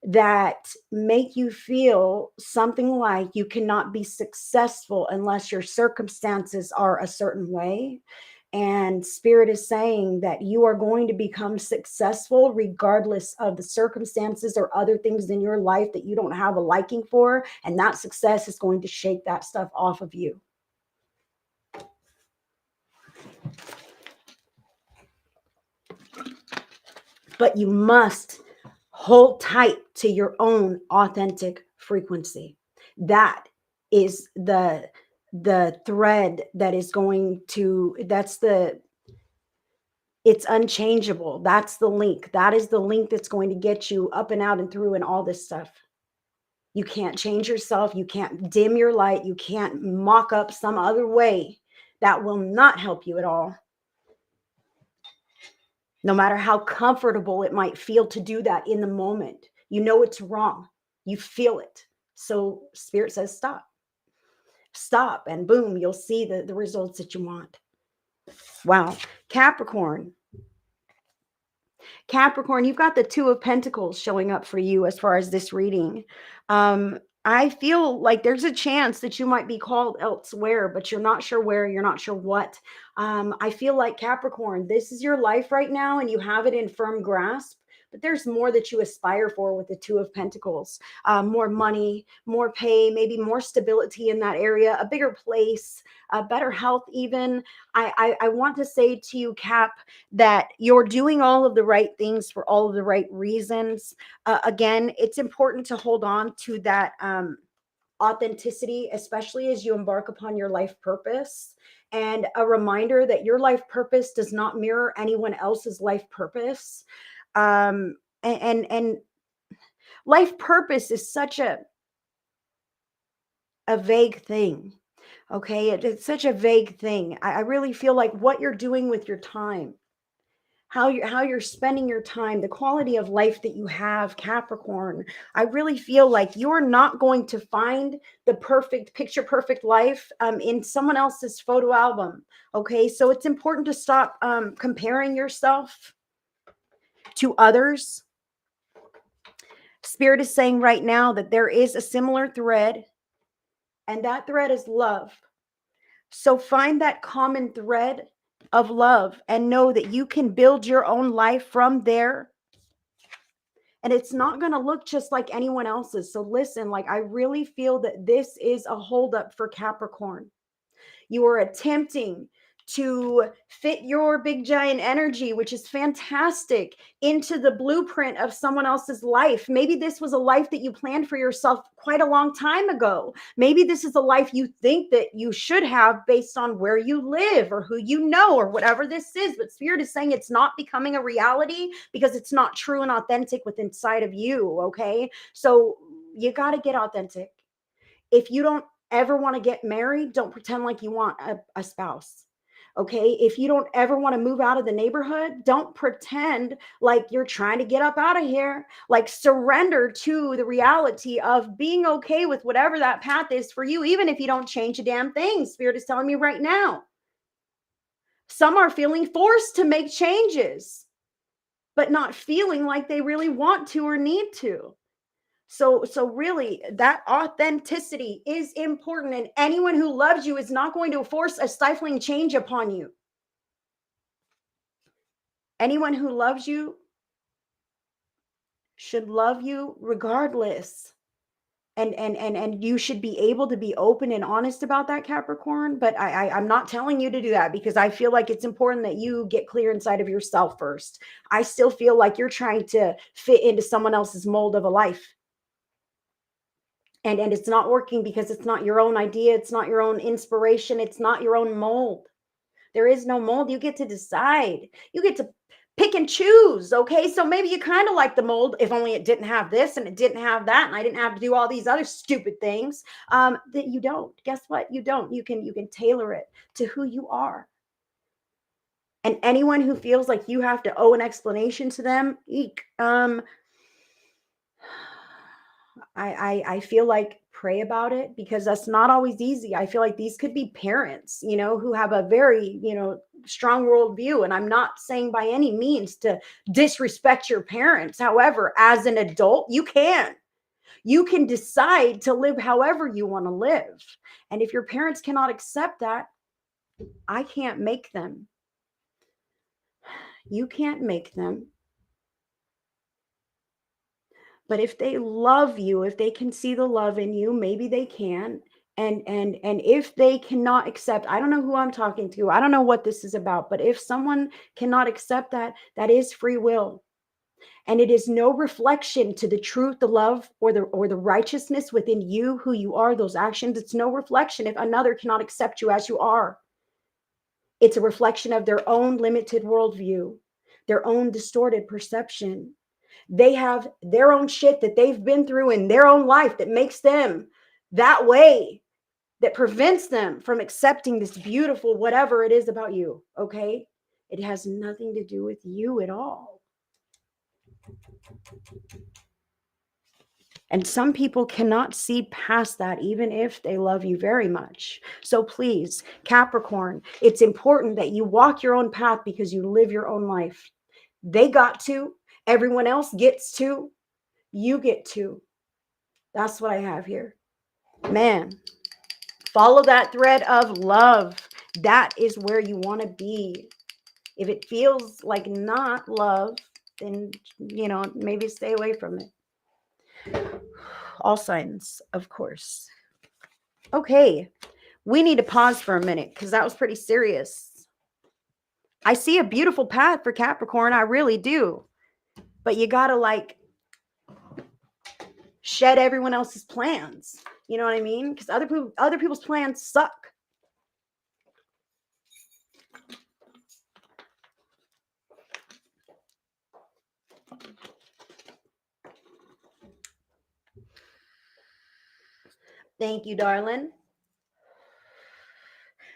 that make you feel something like you cannot be successful unless your circumstances are a certain way. And Spirit is saying that you are going to become successful regardless of the circumstances or other things in your life that you don't have a liking for. And that success is going to shake that stuff off of you. But you must hold tight to your own authentic frequency. That is the thread that is going to, it's unchangeable. That's the link. That is the link that's going to get you up and out and through and all this stuff. You can't change yourself. You can't dim your light. You can't mock up some other way. That will not help you at all. no matter how comfortable it might feel to do that in the moment. You know it's wrong. You feel it. So spirit says stop. Stop, and boom, you'll see the results that you want. Wow. Capricorn. Capricorn, you've got the Two of Pentacles showing up for you as far as this reading. I feel like there's a chance that you might be called elsewhere, but you're not sure where, you're not sure what. I feel like Capricorn, this is your life right now and you have it in firm grasp. But there's more that you aspire for with the Two of Pentacles. More money, more pay, maybe more stability in that area, a bigger place, better health even. I want to say to you, Cap, that you're doing all of the right things for all of the right reasons. Again, it's important to hold on to that authenticity, especially as you embark upon your life purpose. And a reminder that your life purpose does not mirror anyone else's life purpose. And life purpose is such a vague thing. Okay, it's such a vague thing. I really feel like what you're doing with your time, how you're spending your time, the quality of life that you have, Capricorn. I really feel like you're not going to find the perfect picture perfect life in someone else's photo album. Okay, so it's important to stop comparing yourself to others. Spirit is saying right now that there is a similar thread, and that thread is love. So find that common thread of love and know that you can build your own life from there. And it's not going to look just like anyone else's. So listen, like I really feel that this is a holdup for Capricorn. You are attempting to fit your big giant energy, which is fantastic, into the blueprint of someone else's life. Maybe this was a life that you planned for yourself quite a long time ago. Maybe this is a life you think that you should have based on where you live or who you know or whatever this is. But Spirit is saying it's not becoming a reality because it's not true and authentic within inside of you. Okay. So you got to get authentic. If you don't ever want to get married, don't pretend like you want a spouse. Okay. If you don't ever want to move out of the neighborhood, don't pretend like you're trying to get up out of here. Like surrender to the reality of being okay with whatever that path is for you, even if you don't change a damn thing. Spirit is telling me right now. Some are feeling forced to make changes, but not feeling like they really want to or need to. So really that authenticity is important, and anyone who loves you is not going to force a stifling change upon you. Anyone who loves you should love you regardless. And you should be able to be open and honest about that, Capricorn. But I'm not telling you to do that because I feel like it's important that you get clear inside of yourself first. I still feel like you're trying to fit into someone else's mold of a life. And it's not working because it's not your own idea. It's not your own inspiration. It's not your own mold. There is no mold. You get to decide. You get to pick and choose. Okay. So maybe you kind of like the mold, if only it didn't have this and it didn't have that. And I didn't have to do all these other stupid things that you don't. Guess what? You don't. You can tailor it to who you are. And anyone who feels like you have to owe an explanation to them, eek, I feel like pray about it because that's not always easy. I feel like these could be parents, who have a very, strong worldview. And I'm not saying by any means to disrespect your parents. However, as an adult, you can decide to live however you want to live. And if your parents cannot accept that, I can't make them. You can't make them. But if they love you, if they can see the love in you, maybe they can. And if they cannot accept, I don't know who I'm talking to. I don't know what this is about, but if someone cannot accept that, that is free will. And it is no reflection to the truth, the love, or the righteousness within you, who you are, those actions. It's no reflection if another cannot accept you as you are. It's a reflection of their own limited worldview, their own distorted perception. They have their own shit that they've been through in their own life that makes them that way, that prevents them from accepting this beautiful whatever it is about you. Okay. It has nothing to do with you at all. And some people cannot see past that, even if they love you very much. So please, Capricorn, it's important that you walk your own path because you live your own life. They got to, everyone else gets to, you get to. That's what I have here. Man, follow that thread of love. That is where you want to be. If it feels like not love, then, maybe stay away from it. All signs, of course. Okay, we need to pause for a minute because that was pretty serious. I see a beautiful path for Capricorn. I really do. But you got to shed everyone else's plans. You know what I mean? Because other people's plans suck. Thank you, darling.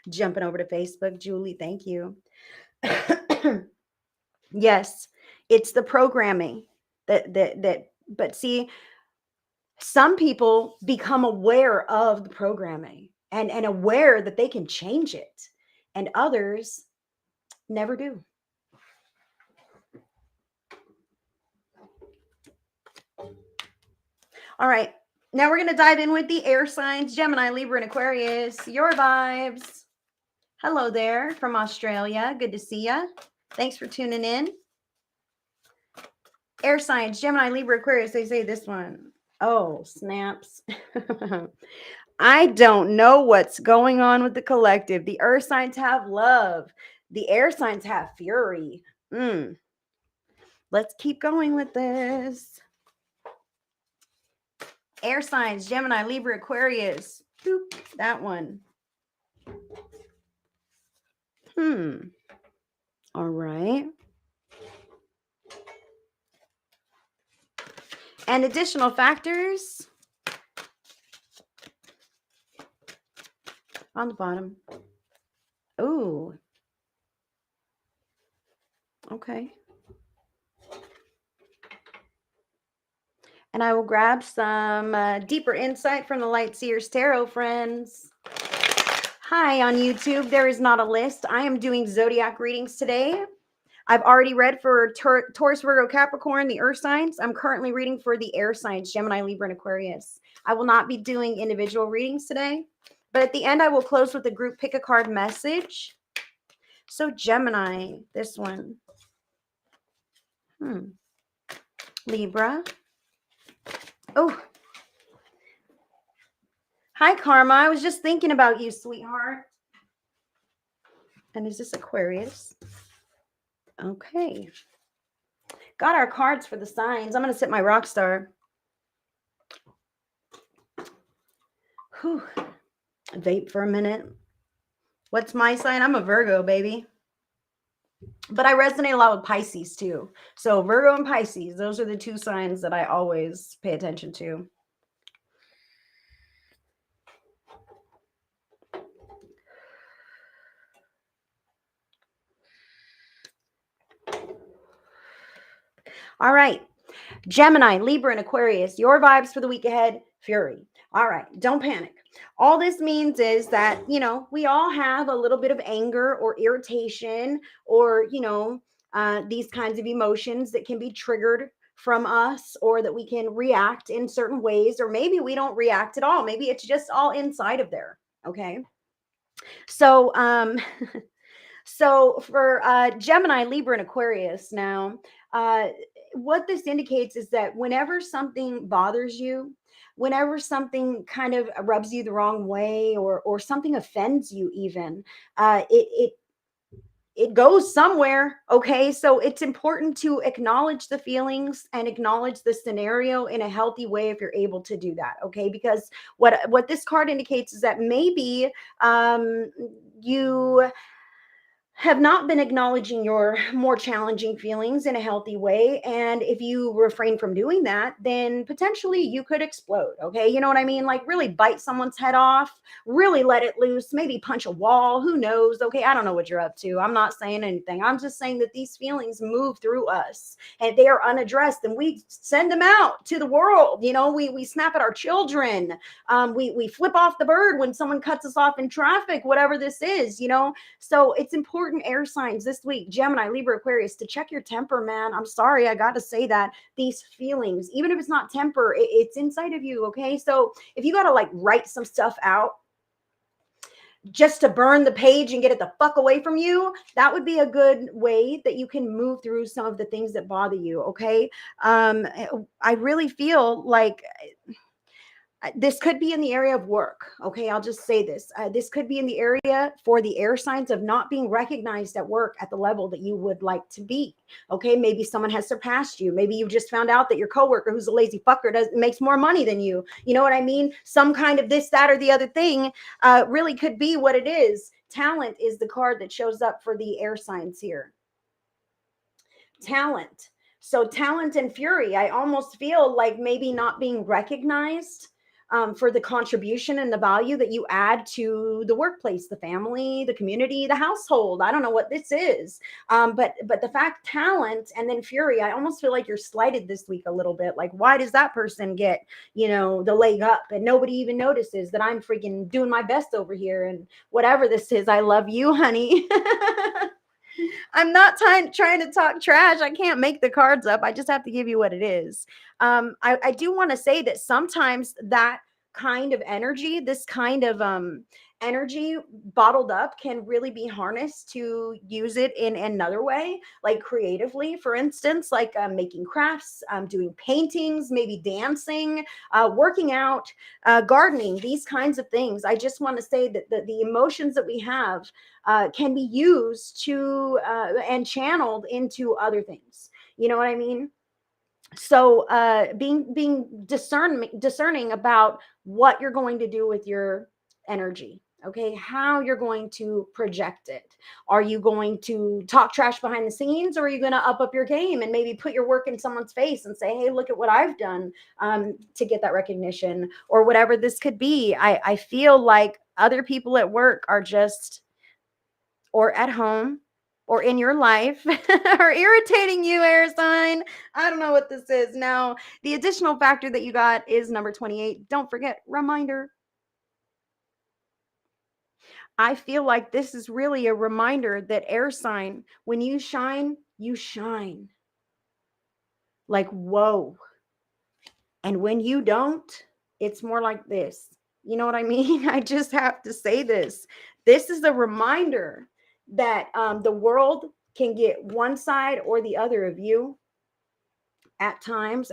Jumping over to Facebook, Julie, thank you. Yes, it's the programming but see, some people become aware of the programming and aware that they can change it, and others never do. All right, now we're going to dive in with the air signs, Gemini, Libra, and Aquarius. Your vibes. Hello there from Australia. Good to see ya. Thanks for tuning in. Air signs, Gemini, Libra, Aquarius. They say this one. Oh, snaps. I don't know what's going on with the collective. The earth signs have love. The air signs have fury. Let's keep going with this. Air signs, Gemini, Libra, Aquarius. Boop, that one. All right. And additional factors on the bottom. Oh. Okay. And I will grab some deeper insight from the Light Seers Tarot friends. Hi on YouTube. There is not a list. I am doing zodiac readings today. I've already read for Taurus, Virgo, Capricorn, the earth signs. I'm currently reading for the air signs, Gemini, Libra, and Aquarius. I will not be doing individual readings today, but at the end, I will close with a group pick a card message. So Gemini, this one. Libra. Oh. Hi, Karma. I was just thinking about you, sweetheart. And is this Aquarius? Okay. Got our cards for the signs. I'm going to sit my rock star. Whew. Vape for a minute. What's my sign? I'm a Virgo, baby. But I resonate a lot with Pisces too. So Virgo and Pisces, those are the two signs that I always pay attention to. All right. Gemini, Libra, and Aquarius, your vibes for the week ahead, fury. All right. Don't panic. All this means is that, we all have a little bit of anger or irritation or, these kinds of emotions that can be triggered from us, or that we can react in certain ways, or maybe we don't react at all. Maybe it's just all inside of there. Okay. So, so for Gemini, Libra, and Aquarius now, what this indicates is that whenever something bothers you, whenever something kind of rubs you the wrong way, or something offends you even, it goes somewhere. Okay. So it's important to acknowledge the feelings and acknowledge the scenario in a healthy way if you're able to do that. Okay. Because what this card indicates is that maybe you have not been acknowledging your more challenging feelings in a healthy way. And if you refrain from doing that, then potentially you could explode. Okay. You know what I mean? Like really bite someone's head off, really let it loose, maybe punch a wall. Who knows? Okay. I don't know what you're up to. I'm not saying anything. I'm just saying that these feelings move through us and they are unaddressed and we send them out to the world. You know, we snap at our children. We flip off the bird when someone cuts us off in traffic, whatever this is, you know. So it's important, air signs this week, Gemini, Libra, Aquarius, to check your temper, man. I'm sorry, I got to say that. These feelings, even if it's not temper, it's inside of you. Okay. So if you got to like write some stuff out just to burn the page and get it the fuck away from you, that would be a good way that you can move through some of the things that bother you. Okay. I really feel like this could be in the area of work. Okay, I'll just say this. This could be in the area for the air signs of not being recognized at work at the level that you would like to be. Okay, maybe someone has surpassed you. Maybe you just found out that your coworker, who's a lazy fucker, makes more money than you. You know what I mean? Some kind of this, that, or the other thing really could be what it is. Talent is the card that shows up for the air signs here. Talent. So talent and fury, I almost feel like maybe not being recognized for the contribution and the value that you add to the workplace, the family, the community, the household. I don't know what this is, but the fact talent and then fury, I almost feel like you're slighted this week a little bit. Like, why does that person get, you know, the leg up and nobody even notices that I'm freaking doing my best over here and whatever this is. I love you, honey. I'm not trying to talk trash. I can't make the cards up. I just have to give you what it is. I do want to say that sometimes that kind of energy, this kind of energy bottled up, can really be harnessed to use it in another way, like creatively, for instance, like making crafts, doing paintings, maybe dancing, working out, gardening, these kinds of things. I just want to say that the emotions that we have can be used to and channeled into other things. You know what I mean? So being discerning about what you're going to do with your energy. Okay, how you're going to project it. Are you going to talk trash behind the scenes, or are you going to up your game and maybe put your work in someone's face and say, hey, look at what I've done to get that recognition, or whatever this could be. I feel like other people at work are just, or at home, or in your life are irritating you, air sign. I don't know what this is. Now, the additional factor that you got is number 28. Don't forget, reminder. I feel like this is really a reminder that air sign, when you shine, you shine. Like, whoa. And when you don't, it's more like this. You know what I mean? I just have to say this. This is a reminder that the world can get one side or the other of you at times,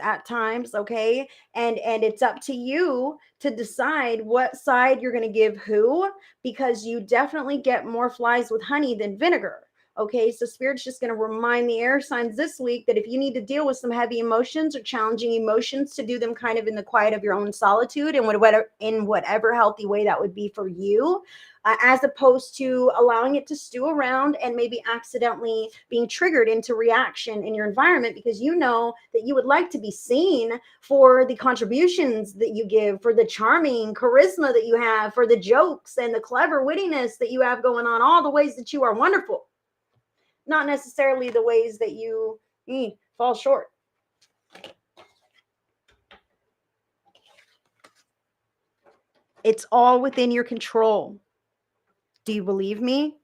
okay? And it's up to you to decide what side you're going to give who, because you definitely get more flies with honey than vinegar. Okay, so Spirit's just going to remind the air signs this week that if you need to deal with some heavy emotions or challenging emotions, to do them kind of in the quiet of your own solitude, and whatever healthy way that would be for you, as opposed to allowing it to stew around and maybe accidentally being triggered into reaction in your environment, because you know that you would like to be seen for the contributions that you give, for the charming charisma that you have, for the jokes and the clever wittiness that you have going on, all the ways that you are wonderful. Not necessarily the ways that you fall short. It's all within your control. Do you believe me?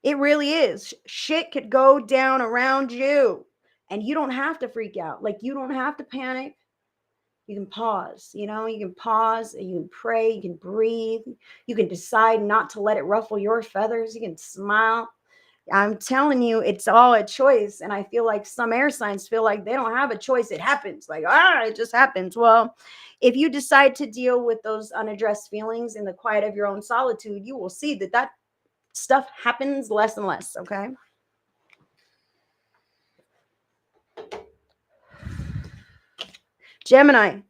It really is. Shit could go down around you and you don't have to freak out. Like, you don't have to panic. You can pause, you know, you can pause and you can pray, you can breathe. You can decide not to let it ruffle your feathers. You can smile. I'm telling you, it's all a choice. And I feel like some air signs feel like they don't have a choice. It happens. Like, it just happens. Well, if you decide to deal with those unaddressed feelings in the quiet of your own solitude, you will see that stuff happens less and less. Okay. Gemini,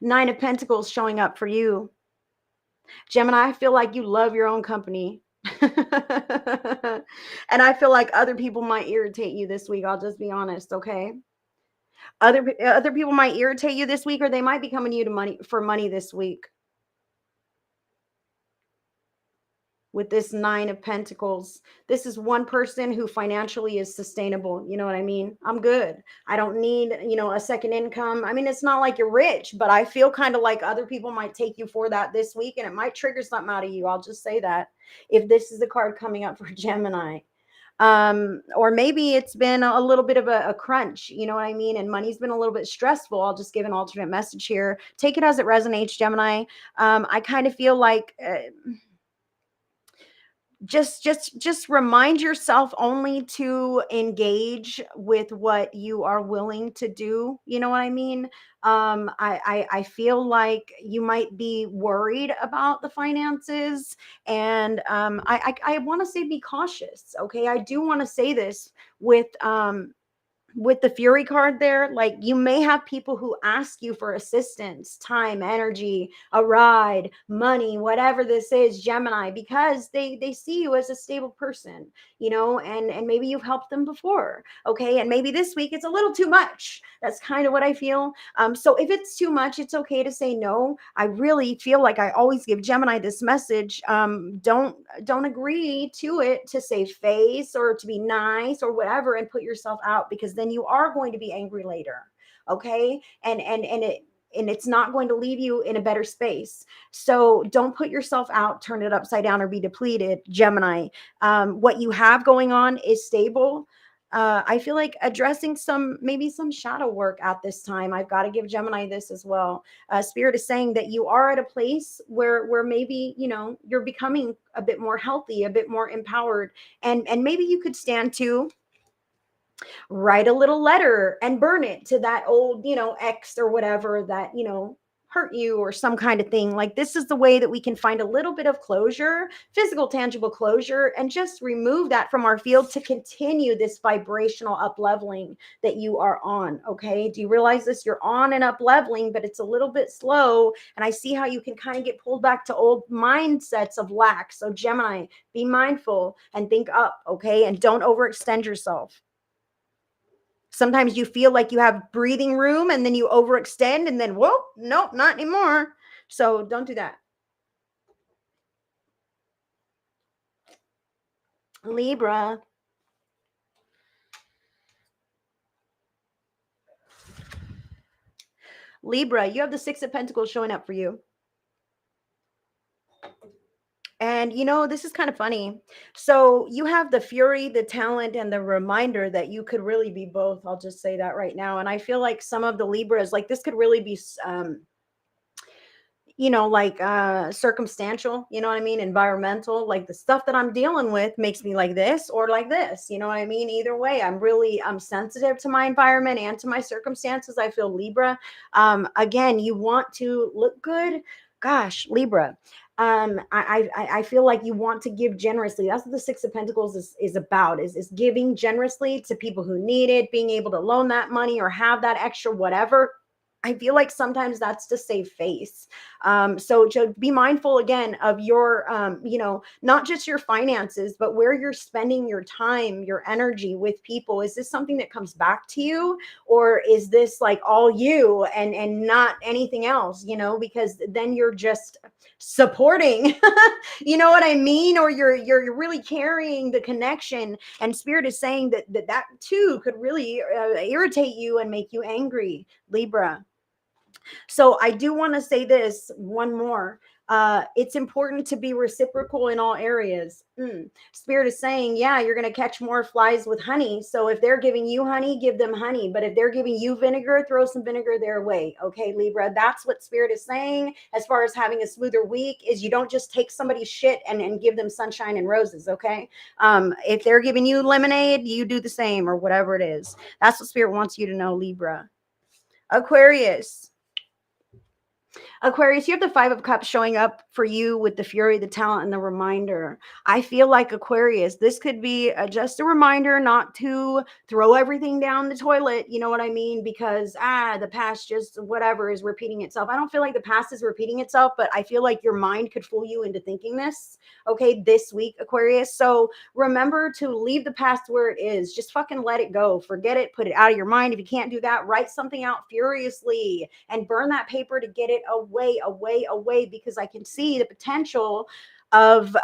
9 of Pentacles showing up for you. Gemini, I feel like you love your own company. And I feel like other people might irritate you this week. I'll just be honest, okay? Other people might irritate you this week, or they might be coming to you to money for money this week with this 9 of Pentacles. This is one person who financially is sustainable. You know what I mean? I'm good. I don't need, a second income. I mean, it's not like you're rich, but I feel kind of like other people might take you for that this week, and it might trigger something out of you. I'll just say that, if this is the card coming up for Gemini. Or maybe it's been a little bit of a crunch, you know what I mean? And money's been a little bit stressful. I'll just give an alternate message here. Take it as it resonates, Gemini. I kind of feel like, just remind yourself only to engage with what you are willing to do. You know what I mean? I feel like you might be worried about the finances, and I want to say be cautious. Okay, I do want to say this with the Fury card there. Like, you may have people who ask you for assistance, time, energy, a ride, money, whatever this is, Gemini, because they see you as a stable person, and maybe you've helped them before. Okay, and maybe this week it's a little too much. That's kind of what I feel. So if it's too much, it's okay to say no. I really feel like I always give Gemini this message. Don't agree to it to save face or to be nice or whatever, and put yourself out, because then you are going to be angry later. Okay, and it's not going to leave you in a better space. So don't put yourself out, turn it upside down, or be depleted, Gemini. What you have going on is stable. I feel like addressing maybe some shadow work at this time. I've got to give Gemini this as well. Spirit is saying that you are at a place where maybe, you're becoming a bit more healthy, a bit more empowered, and maybe you could stand to write a little letter and burn it to that old, ex or whatever that, hurt you, or some kind of thing. Like, this is the way that we can find a little bit of closure, physical, tangible closure, and just remove that from our field to continue this vibrational up leveling that you are on. Okay. Do you realize this? You're on and up leveling, but it's a little bit slow. And I see how you can kind of get pulled back to old mindsets of lack. So Gemini, be mindful and think up. Okay. And don't overextend yourself. Sometimes you feel like you have breathing room, and then you overextend, and then, whoa, nope, not anymore. So don't do that. Libra. Libra, you have the 6 of Pentacles showing up for you. And this is kind of funny. So you have the fury, the talent, and the reminder that you could really be both. I'll just say that right now. And I feel like some of the Libras, like, this could really be like circumstantial, you know what I mean? Environmental, like the stuff that I'm dealing with makes me like this or like this, you know what I mean? Either way, I'm sensitive to my environment and to my circumstances. I feel Libra. Again, you want to look good. Gosh, Libra. I feel like you want to give generously. That's what the 6 of Pentacles is about, is giving generously to people who need it, being able to loan that money or have that extra whatever. I feel like sometimes that's to save face. So to be mindful again of your, not just your finances, but where you're spending your time, your energy with people. Is this something that comes back to you, or is this like all you and not anything else? Because then you're just supporting, you know what I mean? Or you're really carrying the connection. And Spirit is saying that too could really irritate you and make you angry, Libra. So I do want to say this one more. It's important to be reciprocal in all areas. Spirit is saying, yeah, you're going to catch more flies with honey. So if they're giving you honey, give them honey. But if they're giving you vinegar, throw some vinegar their way. Okay, Libra, that's what Spirit is saying. As far as having a smoother week, is you don't just take somebody's shit and give them sunshine and roses. Okay. If they're giving you lemonade, you do the same, or whatever it is. That's what Spirit wants you to know, Libra. Aquarius. Aquarius, you have the Five of Cups showing up for you with the Fury, the talent, and the reminder. I feel like Aquarius, this could be just a reminder not to throw everything down the toilet. You know what I mean? Because, the past just whatever is repeating itself. I don't feel like the past is repeating itself, but I feel like your mind could fool you into thinking this, okay, this week, Aquarius. So remember to leave the past where it is. Just fucking let it go. Forget it. Put it out of your mind. If you can't do that, write something out furiously and burn that paper to get it away, away, away, because I can see the potential of,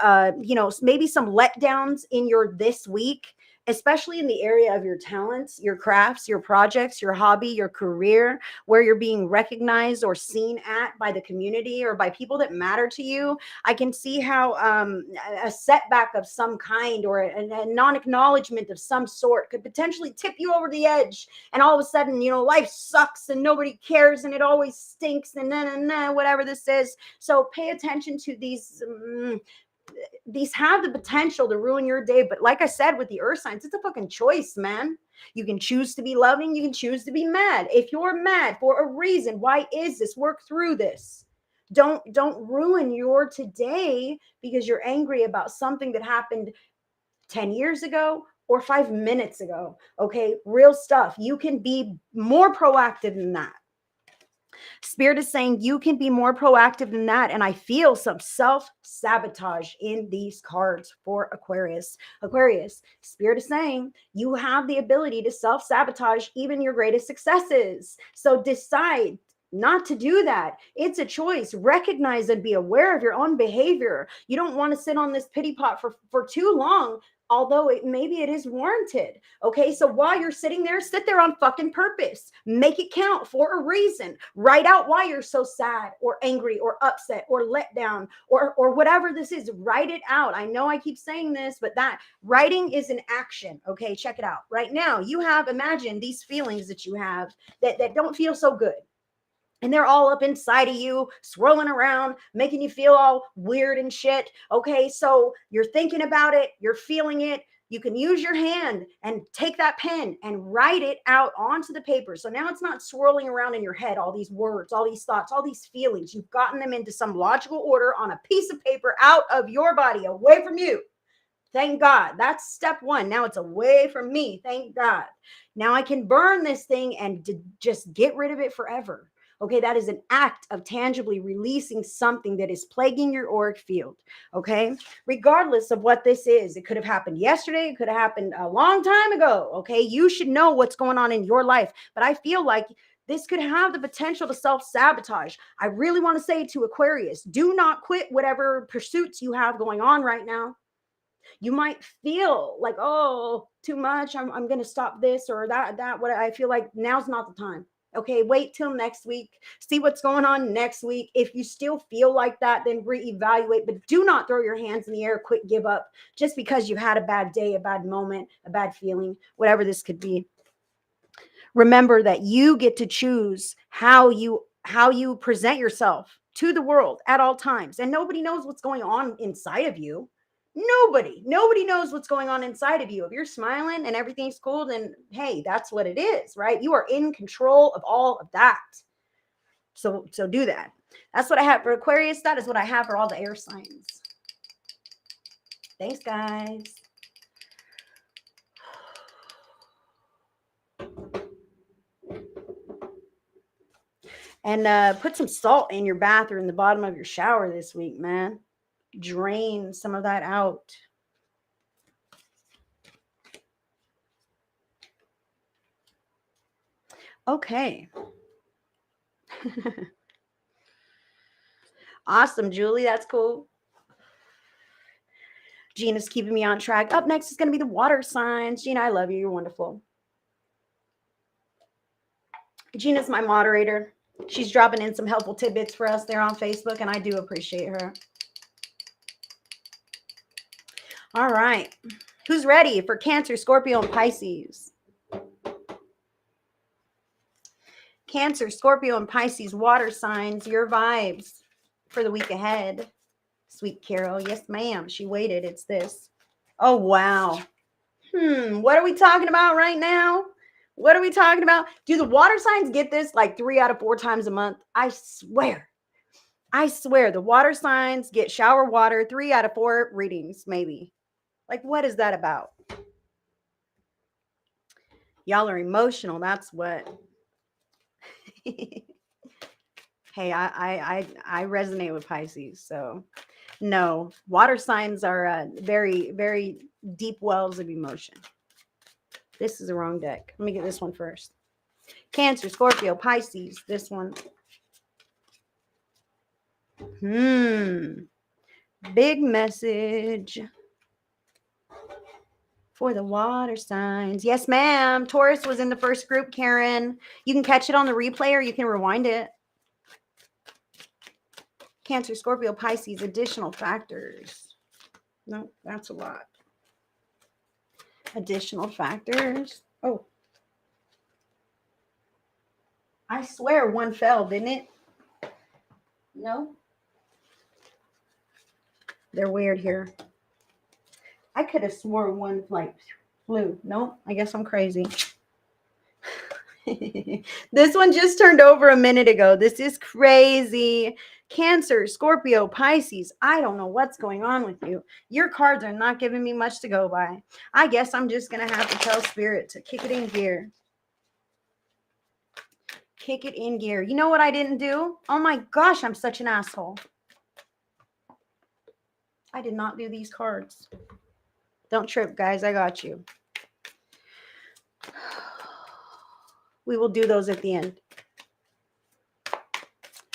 maybe some letdowns in your this week, especially in the area of your talents, your crafts, your projects, your hobby, your career, where you're being recognized or seen at by the community or by people that matter to you. I can see how a setback of some kind or a non-acknowledgement of some sort could potentially tip you over the edge. And all of a sudden, life sucks and nobody cares and it always stinks and whatever this is. So pay attention to these have the potential to ruin your day. But like I said, with the earth signs, it's a fucking choice, man. You can choose to be loving. You can choose to be mad. If you're mad for a reason, why is this? Work through this. Don't ruin your today because you're angry about something that happened 10 years ago or 5 minutes ago. Okay. Real stuff. You can be more proactive than that. Spirit is saying you can be more proactive than that. And I feel some self-sabotage in these cards for Aquarius. Aquarius, Spirit is saying you have the ability to self-sabotage even your greatest successes. So decide not to do that. It's a choice. Recognize and be aware of your own behavior. You don't want to sit on this pity pot for too long, although maybe it is warranted. Okay, so while you're sitting there, sit there on fucking purpose. Make it count for a reason. Write out why you're so sad or angry or upset or let down or whatever this is. Write it out. I know I keep saying this, but that writing is an action. Okay, check it out. Right now, imagine these feelings that you have that don't feel so good. And they're all up inside of you, swirling around, making you feel all weird and shit. Okay, so you're thinking about it, you're feeling it. You can use your hand and take that pen and write it out onto the paper. So now it's not swirling around in your head, all these words, all these thoughts, all these feelings. You've gotten them into some logical order on a piece of paper out of your body, away from you. Thank God. That's step one. Now it's away from me. Thank God. Now I can burn this thing and just get rid of it forever. Okay, that is an act of tangibly releasing something that is plaguing your auric field. Okay, regardless of what this is, it could have happened yesterday, it could have happened a long time ago. Okay, you should know what's going on in your life. But I feel like this could have the potential to self-sabotage. I really want to say to Aquarius, do not quit whatever pursuits you have going on right now. You might feel like, oh, too much. I'm going to stop this or that. What I feel like now's not the time. Okay, wait till next week. See what's going on next week. If you still feel like that, then reevaluate. But do not throw your hands in the air, quit, give up, just because you had a bad day, a bad moment, a bad feeling, whatever this could be. Remember that you get to choose how you present yourself to the world at all times. And nobody knows what's going on inside of you. Nobody knows what's going on inside of you. If you're smiling and everything's cool, then hey, that's what it is, right? You are in control of all of that. So do that. That's what I have for Aquarius. That is what I have for all the air signs. Thanks, guys. And put some salt in your bath or in the bottom of your shower this week, man. Drain some of that out. Okay. Awesome, Julie. That's cool. Gina's keeping me on track. Up next is going to be the water signs. Gina, I love you. You're wonderful. Gina's my moderator. She's dropping in some helpful tidbits for us there on Facebook, and I do appreciate her. All right. Who's ready for Cancer, Scorpio, and Pisces? Cancer, Scorpio, and Pisces, water signs, your vibes for the week ahead. Sweet Carol. Yes, ma'am. She waited. It's this. Oh, wow. What are we talking about right now? What are we talking about? Do the water signs get this like 3 out of 4 times a month? I swear. I swear the water signs get shower water 3 out of 4 readings, maybe. Like, what is that about? Y'all are emotional. That's what. Hey, I resonate with Pisces. So, no, water signs are very, very deep wells of emotion. This is the wrong deck. Let me get this one first. Cancer, Scorpio, Pisces. This one. Big message for the water signs. Yes, ma'am. Taurus was in the first group, Karen. You can catch it on the replay or you can rewind it. Cancer, Scorpio, Pisces, additional factors. No, that's a lot. Additional factors. Oh. I swear one fell, didn't it? No. They're weird here. I could have swore one like flew. No, I guess I'm crazy. This one just turned over a minute ago. This is crazy. Cancer, Scorpio, Pisces. I don't know what's going on with you. Your cards are not giving me much to go by. I guess I'm just going to have to tell Spirit to kick it in gear. Kick it in gear. You know what I didn't do? Oh my gosh, I'm such an asshole. I did not do these cards. Don't trip, guys. I got you. We will do those at the end.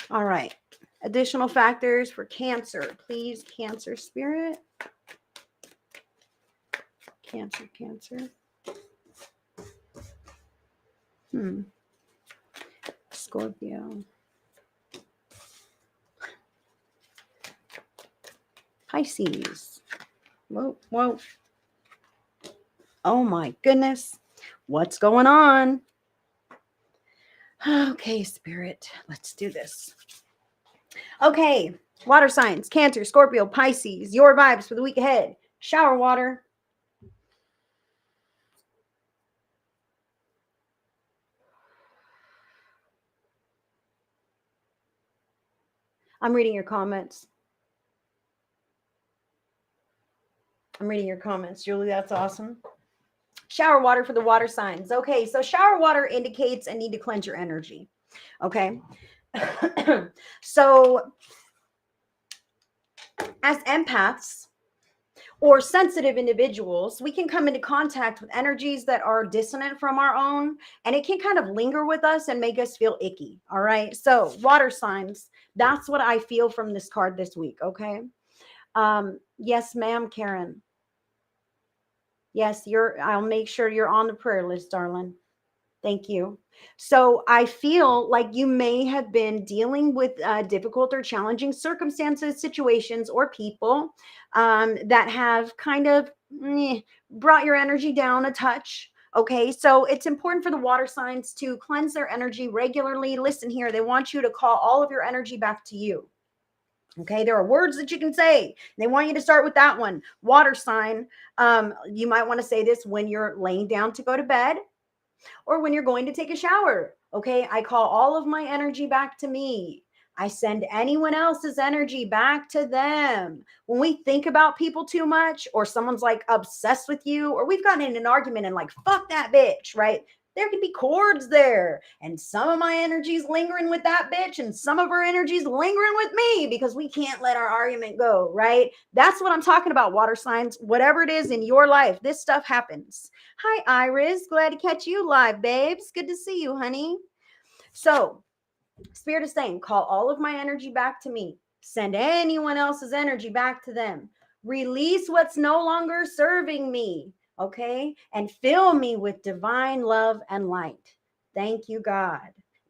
All right. Additional factors for Cancer. Please, Cancer Spirit. Cancer, Cancer. Scorpio. Pisces. Whoa, whoa. Oh my goodness. What's going on? Okay, Spirit. Let's do this. Okay. Water signs. Cancer, Scorpio, Pisces. Your vibes for the week ahead. Shower water. I'm reading your comments. I'm reading your comments, Julie. That's awesome. Shower water for the water signs. Okay, so shower water indicates a need to cleanse your energy. Okay. So as empaths or sensitive individuals, we can come into contact with energies that are dissonant from our own, and it can kind of linger with us and make us feel icky. All right. So water signs, that's what I feel from this card this week. Okay. Yes, ma'am, Karen. Yes, I'll make sure you're on the prayer list, darling. Thank you. So I feel like you may have been dealing with difficult or challenging circumstances, situations, or people that have kind of brought your energy down a touch. Okay, so it's important for the water signs to cleanse their energy regularly. Listen here, they want you to call all of your energy back to you. Okay, there are words that you can say. They want you to start with that one. Water sign. You might want to say this when you're laying down to go to bed or when you're going to take a shower. Okay, I call all of my energy back to me. I send anyone else's energy back to them. When we think about people too much, or someone's like obsessed with you, or we've gotten in an argument and like, fuck that bitch, right? There could be cords there. And some of my energy's lingering with that bitch, and some of her energy's lingering with me because we can't let our argument go, right? That's what I'm talking about, water signs. Whatever it is in your life, this stuff happens. Hi, Iris. Glad to catch you live, babes. Good to see you, honey. So, Spirit is saying, call all of my energy back to me. Send anyone else's energy back to them. Release what's no longer serving me. Okay, and fill me with divine love and light. Thank you, God.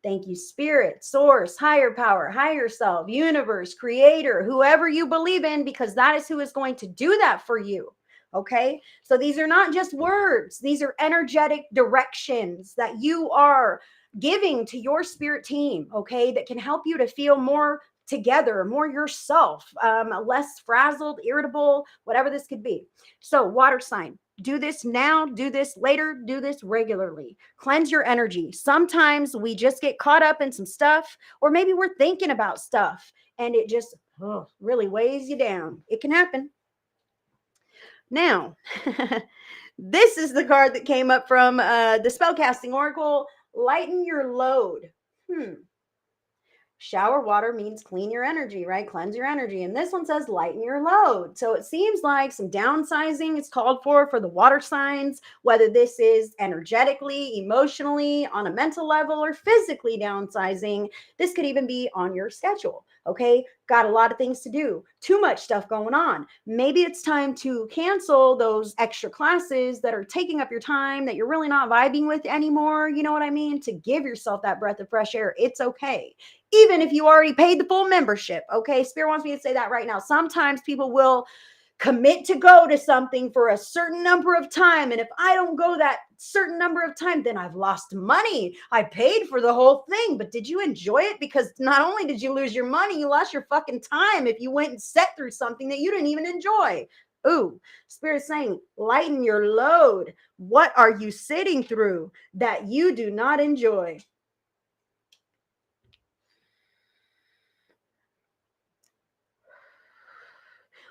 Thank you, Spirit, Source, higher power, higher self, universe, creator, whoever you believe in, because that is who is going to do that for you. Okay, so these are not just words. These are energetic directions that you are giving to your spirit team, okay, that can help you to feel more together, more yourself, less frazzled, irritable, whatever this could be. So water sign, do this now, do this later, do this regularly. Cleanse your energy. Sometimes we just get caught up in some stuff, or maybe we're thinking about stuff and it just really weighs you down. It can happen. Now, this is the card that came up from the Spellcasting Oracle. Lighten your load. Shower water means clean your energy, right? Cleanse your energy. And this one says lighten your load. So it seems like some downsizing is called for the water signs, whether this is energetically, emotionally, on a mental level, or physically downsizing. This could even be on your schedule. Okay, got a lot of things to do, too much stuff going on. Maybe it's time to cancel those extra classes that are taking up your time, that you're really not vibing with anymore. You know what I mean? To give yourself that breath of fresh air. It's okay, even if you already paid the full membership. Okay, Spirit wants me to say that right now. Sometimes people will commit to go to something for a certain number of time, and if I don't go that certain number of time, then I've lost money. I paid for the whole thing, but did you enjoy it? Because not only did you lose your money, you lost your fucking time if you went and sat through something that you didn't even enjoy. Ooh, Spirit's saying lighten your load. What are you sitting through that you do not enjoy?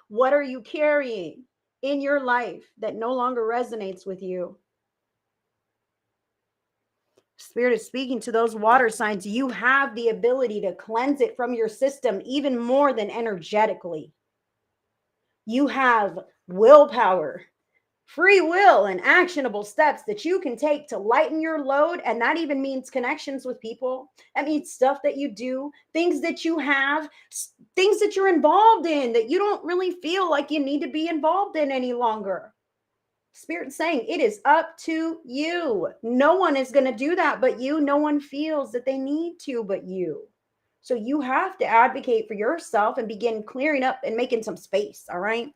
What are you carrying in your life that no longer resonates with you? Spirit is speaking to those water signs. You have the ability to cleanse it from your system even more than energetically. You have willpower, free will, and actionable steps that you can take to lighten your load. And that even means connections with people. That means stuff that you do, things that you have, things that you're involved in that you don't really feel like you need to be involved in any longer. Spirit saying it is up to you. No one is going to do that but you. No one feels that they need to but you. So you have to advocate for yourself and begin clearing up and making some space. All right.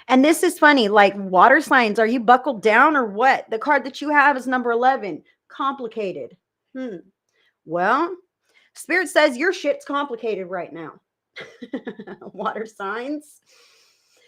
And this is funny, like water signs. Are you buckled down or what? The card that you have is number 11. Complicated. Well, Spirit says your shit's complicated right now. Water signs.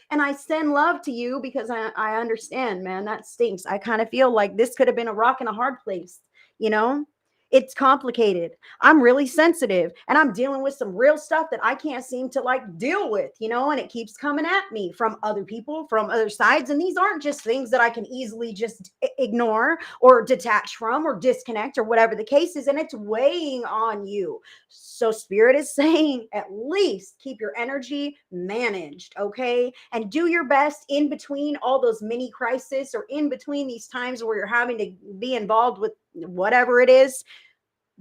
And I send love to you because I understand, man, that stinks. I kind of feel like this could have been a rock in a hard place, you know? It's complicated. I'm really sensitive and I'm dealing with some real stuff that I can't seem to like deal with, you know, and it keeps coming at me from other people, from other sides. And these aren't just things that I can easily just ignore or detach from or disconnect or whatever the case is. And it's weighing on you. So Spirit is saying at least keep your energy managed, okay? And do your best in between all those mini crises or in between these times where you're having to be involved with whatever it is.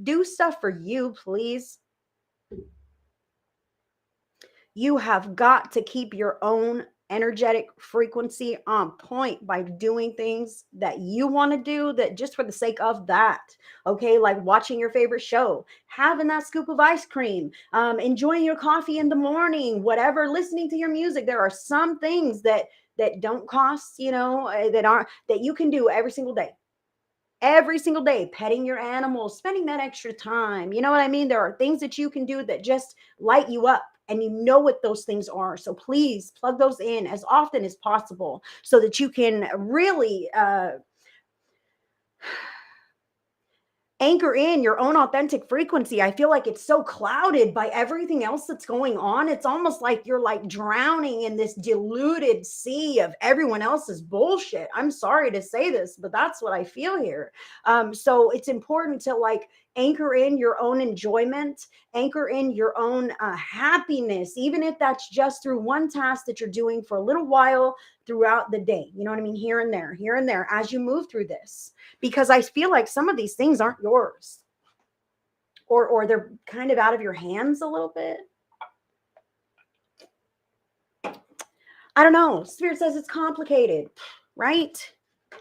Do stuff for you, please. You have got to keep your own energetic frequency on point by doing things that you want to do, that just for the sake of that. Okay, like watching your favorite show, having that scoop of ice cream, enjoying your coffee in the morning, whatever, listening to your music. There are some things that don't cost, you know, that you can do every single day. Every single day, petting your animals, spending that extra time. You know what I mean? There are things that you can do that just light you up, and you know what those things are. So please plug those in as often as possible so that you can really anchor in your own authentic frequency. I feel like it's so clouded by everything else that's going on. It's almost like you're like drowning in this diluted sea of everyone else's bullshit. I'm sorry to say this, but that's what I feel here. So it's important to like anchor in your own enjoyment, anchor in your own happiness, even if that's just through one task that you're doing for a little while throughout the day. You know what I mean? Here and there as you move through this, because I feel like some of these things aren't yours, or they're kind of out of your hands a little bit. I don't know. Spirit says it's complicated, right?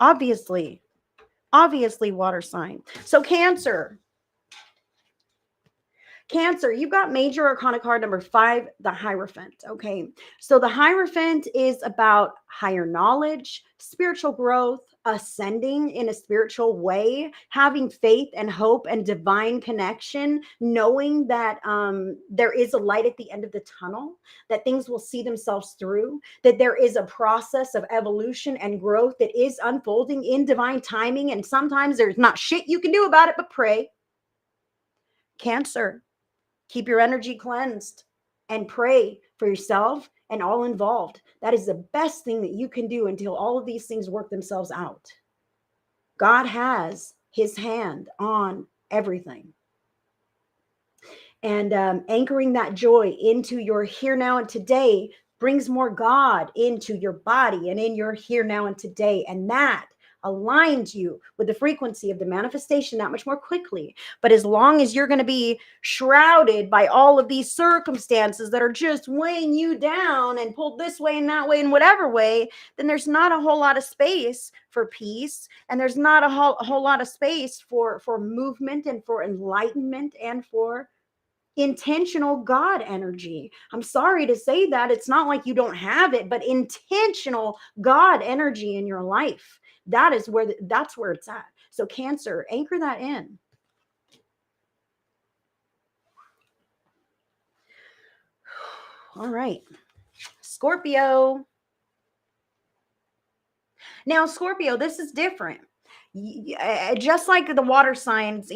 Obviously, water sign. So Cancer, you've got major arcana card number 5, the Hierophant. Okay. So the Hierophant is about higher knowledge, spiritual growth, ascending in a spiritual way, having faith and hope and divine connection, knowing that there is a light at the end of the tunnel, that things will see themselves through, that there is a process of evolution and growth that is unfolding in divine timing. And sometimes there's not shit you can do about it but pray. Cancer, Keep your energy cleansed and pray for yourself and all involved. That is the best thing that you can do until all of these things work themselves out. God has his hand on everything. And anchoring that joy into your here, now, and today brings more God into your body and in your here, now, and today. And that aligns you with the frequency of the manifestation that much more quickly. But as long as you're going to be shrouded by all of these circumstances that are just weighing you down and pulled this way and that way and whatever way, then there's not a whole lot of space for peace, and there's not a whole lot of space for movement and for enlightenment and for intentional God energy. I'm sorry to say that. It's not like you don't have it, but intentional God energy in your life. That's where it's at. So Cancer, anchor that in. All right. Scorpio. Now, Scorpio, this is different. Just like the water signs,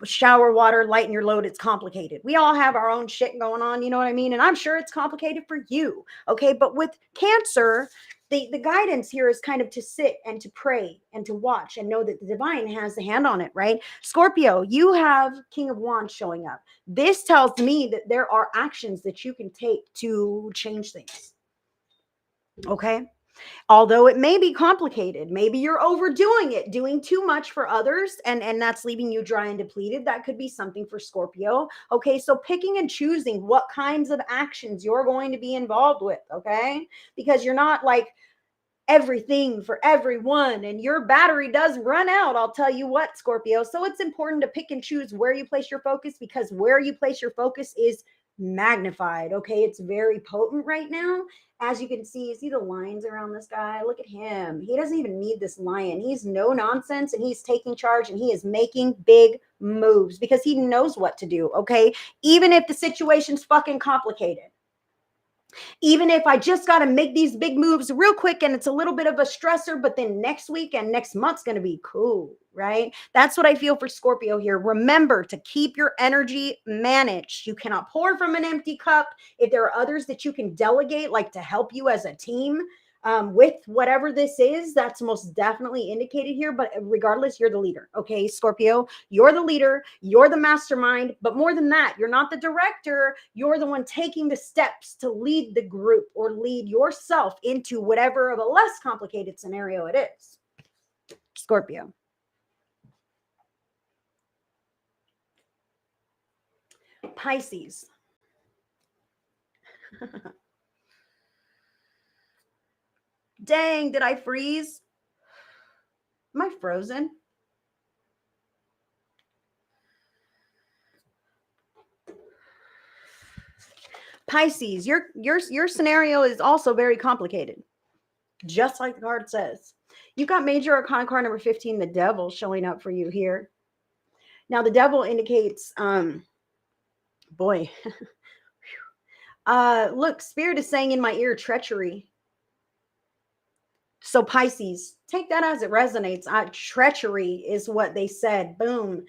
shower water, lighten your load, it's complicated. We all have our own shit going on, you know what I mean? And I'm sure it's complicated for you. Okay. But with Cancer, the guidance here is kind of to sit and to pray and to watch and know that the divine has the hand on it, right? Scorpio, you have King of Wands showing up. This tells me that there are actions that you can take to change things. Okay. Although it may be complicated, maybe you're overdoing it, doing too much for others, and that's leaving you dry and depleted. That could be something for Scorpio. Okay, so picking and choosing what kinds of actions you're going to be involved with, okay? Because you're not like everything for everyone, and your battery does run out, I'll tell you what, Scorpio. So it's important to pick and choose where you place your focus, because where you place your focus is magnified. Okay, it's very potent right now. As you can see the lines around this guy? Look at him. He doesn't even need this lion. He's no nonsense, and he's taking charge, and he is making big moves because he knows what to do. Okay, even if the situation's fucking complicated, even if I just got to make these big moves real quick and it's a little bit of a stressor, but then next week and next month's going to be cool, right? That's what I feel for Scorpio here. Remember to keep your energy managed. You cannot pour from an empty cup. If there are others that you can delegate, like to help you as a team, with whatever this is, that's most definitely indicated here. But regardless, you're the leader. Okay, Scorpio, you're the leader, you're the mastermind. But more than that, you're not the director. You're the one taking the steps to lead the group or lead yourself into whatever of a less complicated scenario it is. Scorpio. Pisces. Dang, did I freeze? Am I frozen? Pisces, your scenario is also very complicated, just like the card says. You've got major arcana card number 15, the devil, showing up for you here. Now, the devil indicates, boy, look, Spirit is saying in my ear, treachery. So Pisces, take that as it resonates. Treachery is what they said. Boom.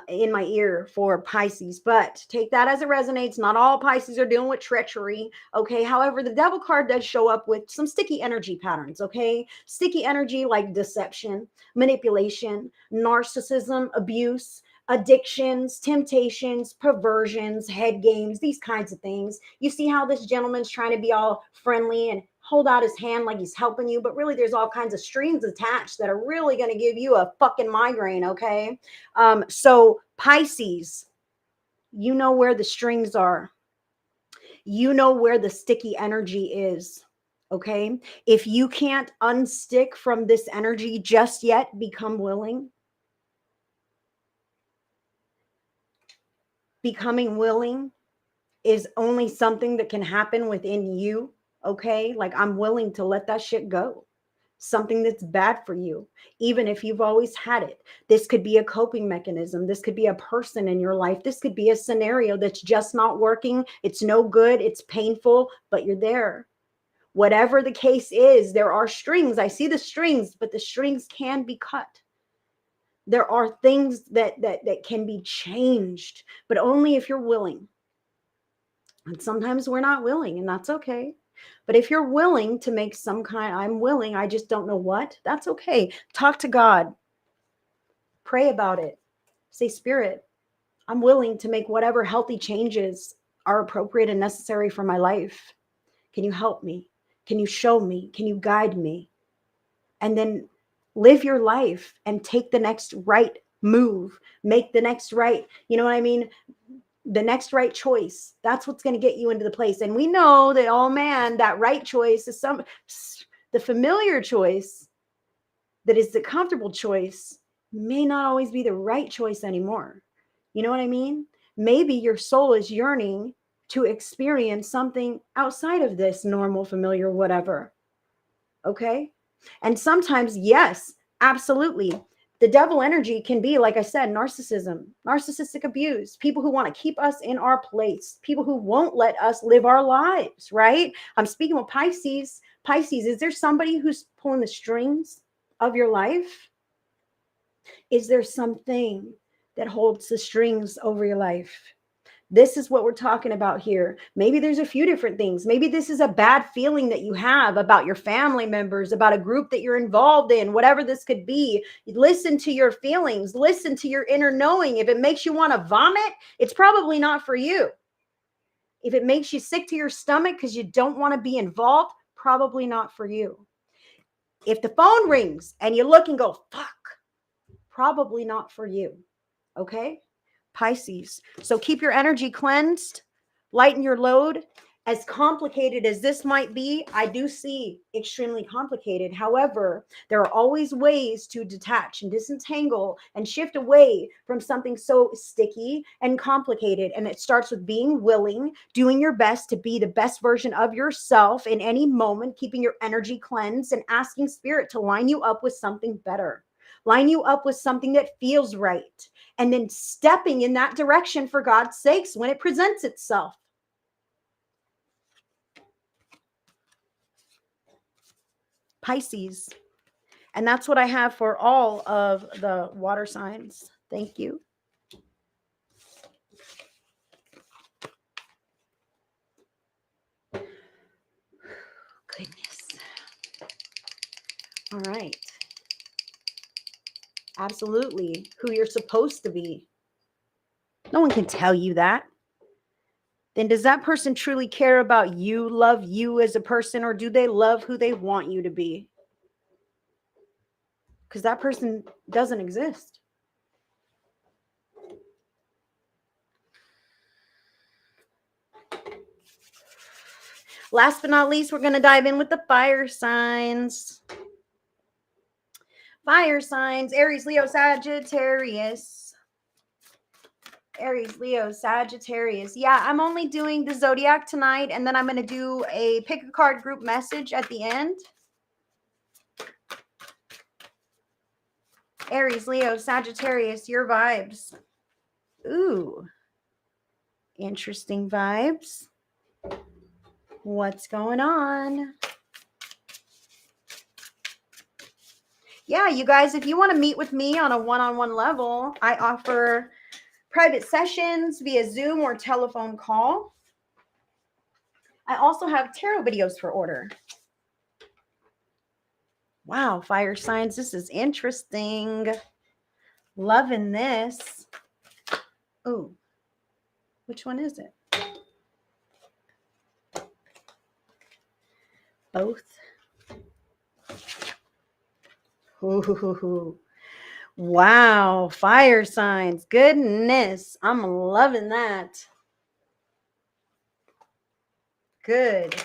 In my ear for Pisces, but take that as it resonates. Not all Pisces are dealing with treachery. Okay. However, the devil card does show up with some sticky energy patterns. Okay. Sticky energy like deception, manipulation, narcissism, abuse, addictions, temptations, perversions, head games, these kinds of things. You see how this gentleman's trying to be all friendly and hold out his hand like he's helping you, but really there's all kinds of strings attached that are really going to give you a fucking migraine. Okay. So Pisces, you know where the strings are. You know where the sticky energy is. Okay. If you can't unstick from this energy just yet, become willing. Becoming willing is only something that can happen within you. Okay. Like, I'm willing to let that shit go. Something that's bad for you, even if you've always had it. This could be a coping mechanism. This could be a person in your life. This could be a scenario that's just not working. It's no good. It's painful, but you're there. Whatever the case is, there are strings. I see the strings, but the strings can be cut. There are things that can be changed, but only if you're willing. And sometimes we're not willing, and that's okay. But if you're willing to make some kind, I'm willing, I just don't know what, that's okay. Talk to God. Pray about it. Say, Spirit, I'm willing to make whatever healthy changes are appropriate and necessary for my life. Can you help me? Can you show me? Can you guide me? And then live your life and take the next right move. Make the next right, you know what I mean? The next right choice. That's what's going to get you into the place. And we know that, oh man, that right choice is the familiar choice, that is the comfortable choice, may not always be the right choice anymore. You know what I mean? Maybe your soul is yearning to experience something outside of this normal, familiar, whatever. Okay? And sometimes, yes, absolutely. The devil energy can be, like I said, narcissism, narcissistic abuse, people who want to keep us in our place, people who won't let us live our lives, right? I'm speaking with Pisces. Pisces, is there somebody who's pulling the strings of your life? Is there something that holds the strings over your life? This is what we're talking about here. Maybe there's a few different things. Maybe this is a bad feeling that you have about your family members, about a group that you're involved in, whatever this could be. Listen to your feelings. Listen to your inner knowing. If it makes you want to vomit, it's probably not for you. If it makes you sick to your stomach because you don't want to be involved, probably not for you. If the phone rings and you look and go, fuck, probably not for you. Okay? Pisces. So keep your energy cleansed, lighten your load. As complicated as this might be, I do see extremely complicated. However, there are always ways to detach and disentangle and shift away from something so sticky and complicated. And it starts with being willing, doing your best to be the best version of yourself in any moment, keeping your energy cleansed and asking Spirit to line you up with something better. Line you up with something that feels right. And then stepping in that direction for God's sakes when it presents itself. Pisces. And that's what I have for all of the water signs. Thank you. Goodness. All right. Absolutely. Who you're supposed to be. No one can tell you that. Then does that person truly care about you, love you as a person, or do they love who they want you to be? Because that person doesn't exist. Last but not least, we're going to dive in with the fire signs. Fire signs, Aries, Leo, Sagittarius. Aries, Leo, Sagittarius. Yeah, I'm only doing the Zodiac tonight, and then I'm going to do a pick a card group message at the end. Aries, Leo, Sagittarius, your vibes. Ooh, interesting vibes. What's going on? Yeah, you guys, if you want to meet with me on a one-on-one level, I offer private sessions via Zoom or telephone call. I also have tarot videos for order. Wow, fire signs, this is interesting. Loving this. Oh, which one is it? Both. Ooh. Wow, fire signs. Goodness, I'm loving that. Good.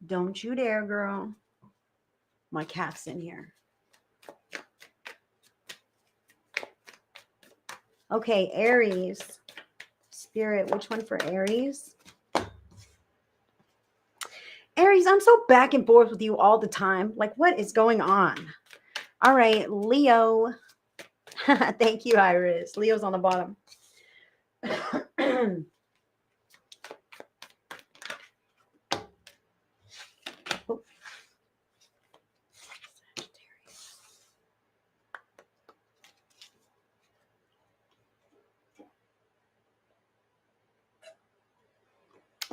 Don't you dare, girl. My cat's in here. Okay, Aries. Spirit, which one for Aries? Aries, I'm so back and forth with you all the time. Like, what is going on? All right, Leo. Thank you, Iris. Leo's on the bottom.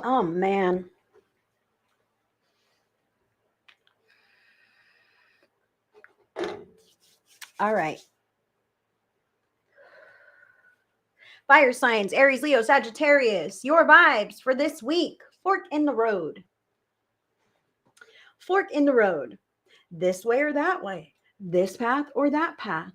Oh man. All right. Fire signs, Aries, Leo, Sagittarius. Your vibes for this week. Fork in the road. Fork in the road. This way or that way, this path or that path.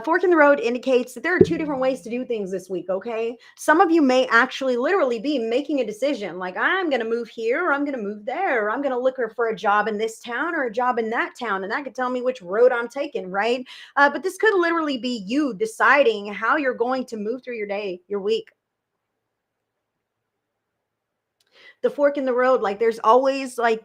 Fork in the road indicates that there are two different ways to do things this week, okay? Some of you may actually literally be making a decision like, I'm going to move here or I'm going to move there, or I'm going to look for a job in this town or a job in that town, and that could tell me which road I'm taking, right? But this could literally be you deciding how you're going to move through your day, your week. The fork in the road, like there's always like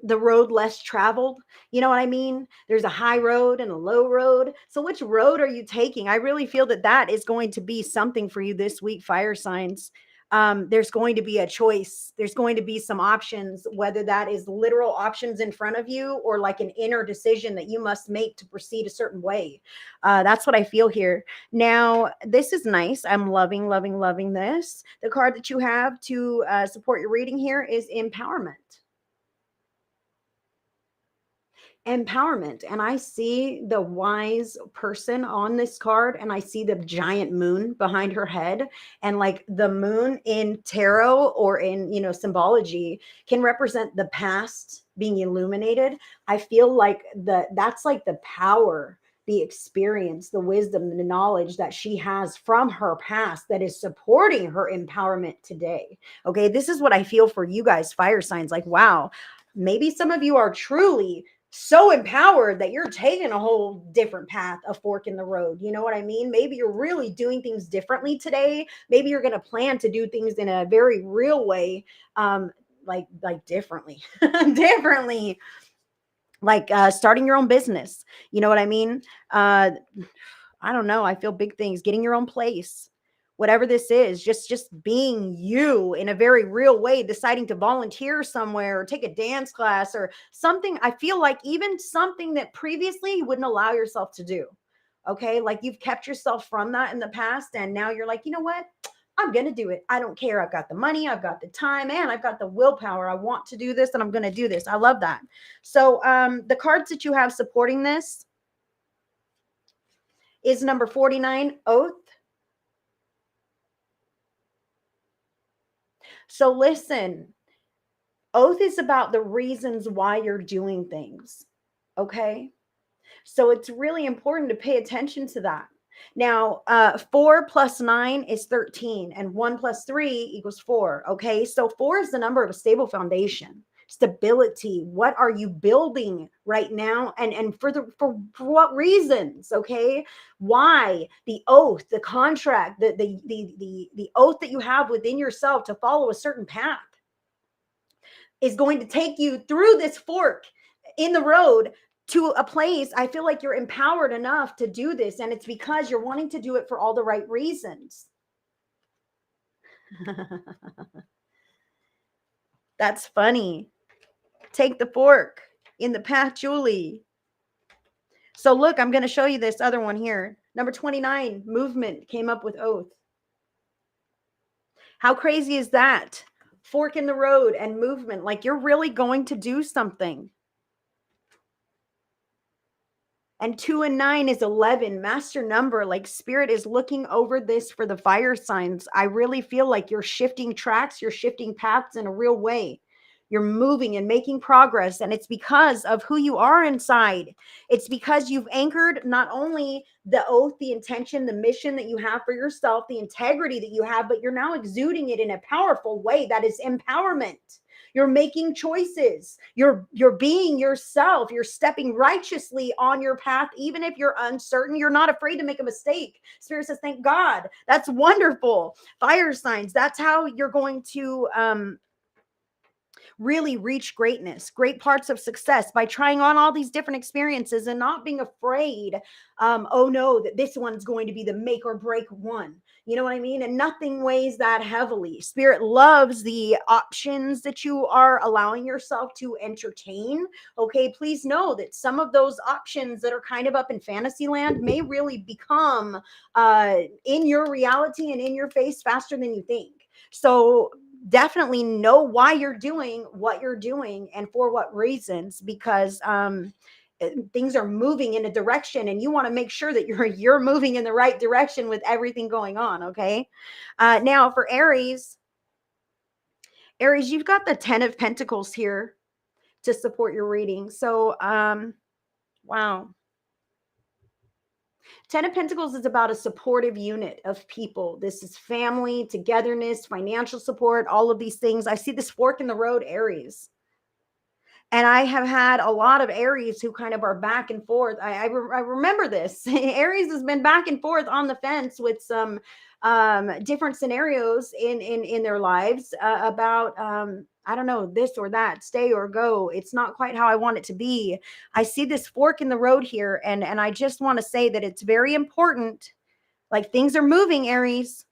the road less traveled. You know what I mean? There's a high road and a low road. So which road are you taking? I really feel that that is going to be something for you this week, fire signs. There's going to be a choice. There's going to be some options, whether that is literal options in front of you or like an inner decision that you must make to proceed a certain way. That's what I feel here. Now, this is nice. I'm loving, loving, loving this. The card that you have to support your reading here is empowerment. Empowerment. And I see the wise person on this card, and I see the giant moon behind her head. And like the moon in tarot or in, symbology can represent the past being illuminated. I feel like that's like the power, the experience, the wisdom, the knowledge that she has from her past that is supporting her empowerment today. Okay, this is what I feel for you guys, fire signs. Like, wow, maybe some of you are truly so empowered that you're taking a whole different path, a fork in the road. You know what I mean? Maybe you're really doing things differently today. Maybe you're going to plan to do things in a very real way, like differently, differently, like starting your own business. You know what I mean? I don't know. I feel big things, getting your own place, whatever this is, just being you in a very real way, deciding to volunteer somewhere or take a dance class or something. I feel like even something that previously you wouldn't allow yourself to do. Okay. Like you've kept yourself from that in the past. And now you're like, you know what? I'm going to do it. I don't care. I've got the money. I've got the time, and I've got the willpower. I want to do this and I'm going to do this. I love that. So the cards that you have supporting this is number 49, Oath. So listen, Oath is about the reasons why you're doing things. Okay. So it's really important to pay attention to that. Now, 4 plus 9 is 13, and 1 plus 3 equals 4. Okay. So 4 is the number of a stable foundation, stability. What are you building right now? And for what reasons? Okay. Why? The oath, the contract, the oath that you have within yourself to follow a certain path is going to take you through this fork in the road to a place. I feel like you're empowered enough to do this, and it's because you're wanting to do it for all the right reasons. That's funny. Take the fork in the path, Julie. So look, I'm going to show you this other one here. Number 29, movement, came up with oath. How crazy is that? Fork in the road and movement. Like you're really going to do something. And 2 and 9 is 11, master number. Like spirit is looking over this for the fire signs. I really feel like you're shifting tracks, you're shifting paths in a real way. You're moving and making progress. And it's because of who you are inside. It's because you've anchored not only the oath, the intention, the mission that you have for yourself, the integrity that you have, but you're now exuding it in a powerful way that is empowerment. You're making choices. You're being yourself. You're stepping righteously on your path. Even if you're uncertain, you're not afraid to make a mistake. Spirit says, thank God. That's wonderful. Fire signs. That's how you're going to really reach greatness, great parts of success by trying on all these different experiences and not being afraid. Oh no, that this one's going to be the make or break one. You know what I mean? And nothing weighs that heavily. Spirit loves the options that you are allowing yourself to entertain. Okay, please know that some of those options that are kind of up in fantasy land may really become in your reality and in your face faster than you think. So definitely know why you're doing what you're doing and for what reasons, because things are moving in a direction and you want to make sure that you're moving in the right direction with everything going on. Okay. Now for Aries, you've got the 10 of Pentacles here to support your reading. So wow. 10 of Pentacles is about a supportive unit of people. This is family, togetherness, financial support, all of these things. I see this fork in the road, Aries. And I have had a lot of Aries who kind of are back and forth. I remember this. Aries has been back and forth on the fence with some different scenarios in their lives about I don't know, this or that, stay or go. It's not quite how I want it to be. I see this fork in the road here, and I just want to say that it's very important. Like, things are moving, Aries.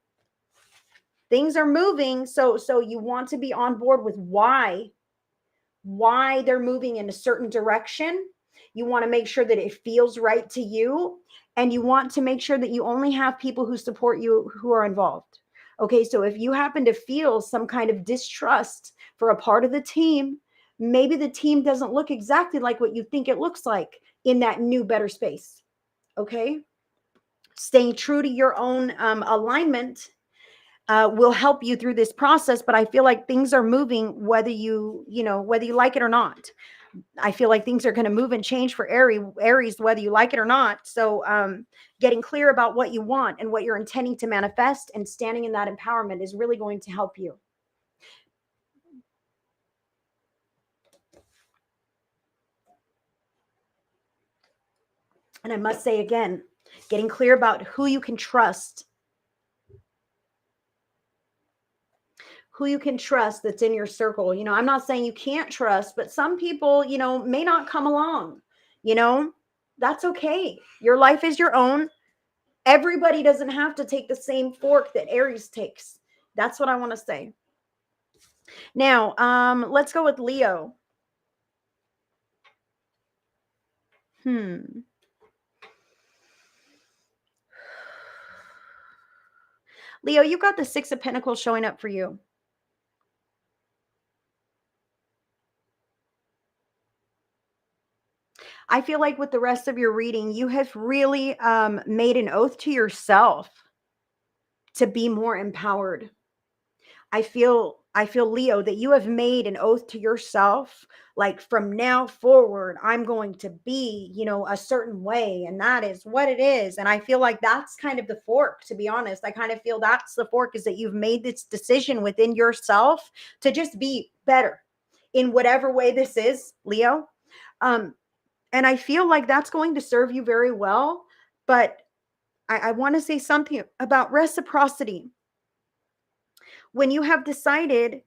Things are moving. So you want to be on board with why they're moving in a certain direction. You want to make sure that it feels right to you. And you want to make sure that you only have people who support you who are involved. Okay, so if you happen to feel some kind of distrust for a part of the team, maybe the team doesn't look exactly like what you think it looks like in that new, better space. Okay, staying true to your own alignment will help you through this process. But I feel like things are moving, whether you like it or not. I feel like things are going to move and change for Aries, whether you like it or not. So getting clear about what you want and what you're intending to manifest and standing in that empowerment is really going to help you. And I must say again, getting clear about who you can trust, that's in your circle. I'm not saying you can't trust, but some people, may not come along. You know, that's okay. Your life is your own. Everybody doesn't have to take the same fork that Aries takes. That's what I want to say. Now, let's go with Leo. Leo, you got the Six of Pentacles showing up for you. I feel like with the rest of your reading, you have really made an oath to yourself to be more empowered. I feel Leo, that you have made an oath to yourself, like, from now forward I'm going to be, a certain way, and that is what it is. And I feel like that's kind of the fork, to be honest. I kind of feel that's the fork, is that you've made this decision within yourself to just be better in whatever way this is, Leo. And I feel like that's going to serve you very well. But I want to say something about reciprocity. When you have decided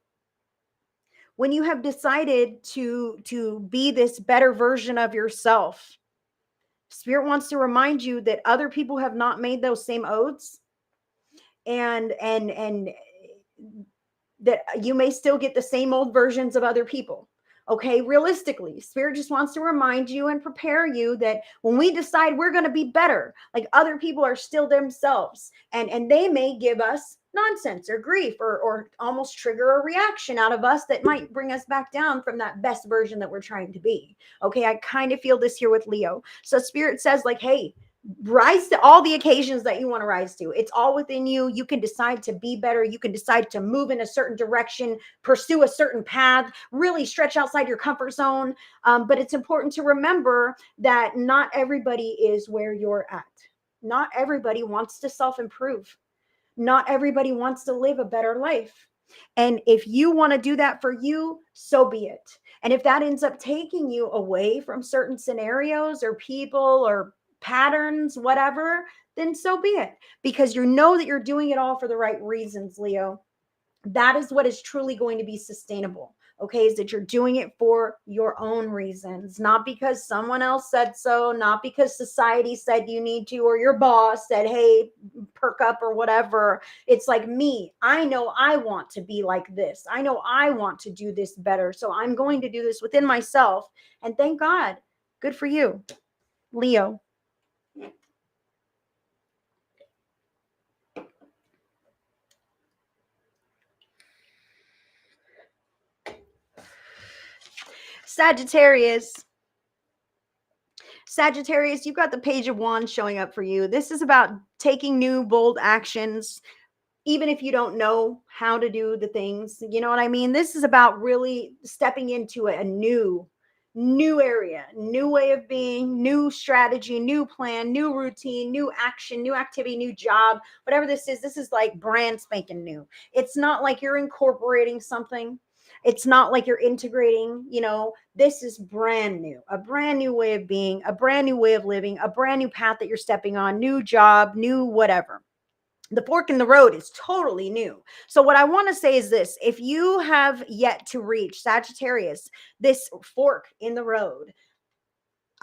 to be this better version of yourself, Spirit wants to remind you that other people have not made those same oaths, and that you may still get the same old versions of other people. Okay, realistically, Spirit just wants to remind you and prepare you that when we decide we're going to be better, like, other people are still themselves, and they may give us nonsense or grief, or almost trigger a reaction out of us that might bring us back down from that best version that we're trying to be. Okay, I kind of feel this here with Leo. So Spirit says, like, hey, rise to all the occasions that you want to rise to. It's all within you. You can decide to be better. You can decide to move in a certain direction, pursue a certain path, really stretch outside your comfort zone. But it's important to remember that not everybody is where you're at. Not everybody wants to self-improve. Not everybody wants to live a better life. And if you want to do that for you, so be it. And if that ends up taking you away from certain scenarios or people or patterns, whatever, then so be it. Because you know that you're doing it all for the right reasons, Leo. That is what is truly going to be sustainable. Okay, is that you're doing it for your own reasons, not because someone else said so, not because society said you need to, or your boss said, hey, perk up or whatever. It's like, me, I know I want to be like this. I know I want to do this better. So I'm going to do this within myself. And thank God. Good for you, Leo. Sagittarius. Sagittarius, you've got the Page of Wands showing up for you. This is about taking new, bold actions, even if you don't know how to do the things. You know what I mean? This is about really stepping into a new area, new way of being, new strategy, new plan, new routine, new action, new activity, new job, whatever this is like brand spanking new. It's not like you're incorporating something. It's not like you're integrating, this is brand new, a brand new way of being, a brand new way of living, a brand new path that you're stepping on, new job, new whatever. The fork in the road is totally new. So what I want to say is this: if you have yet to reach, Sagittarius, this fork in the road,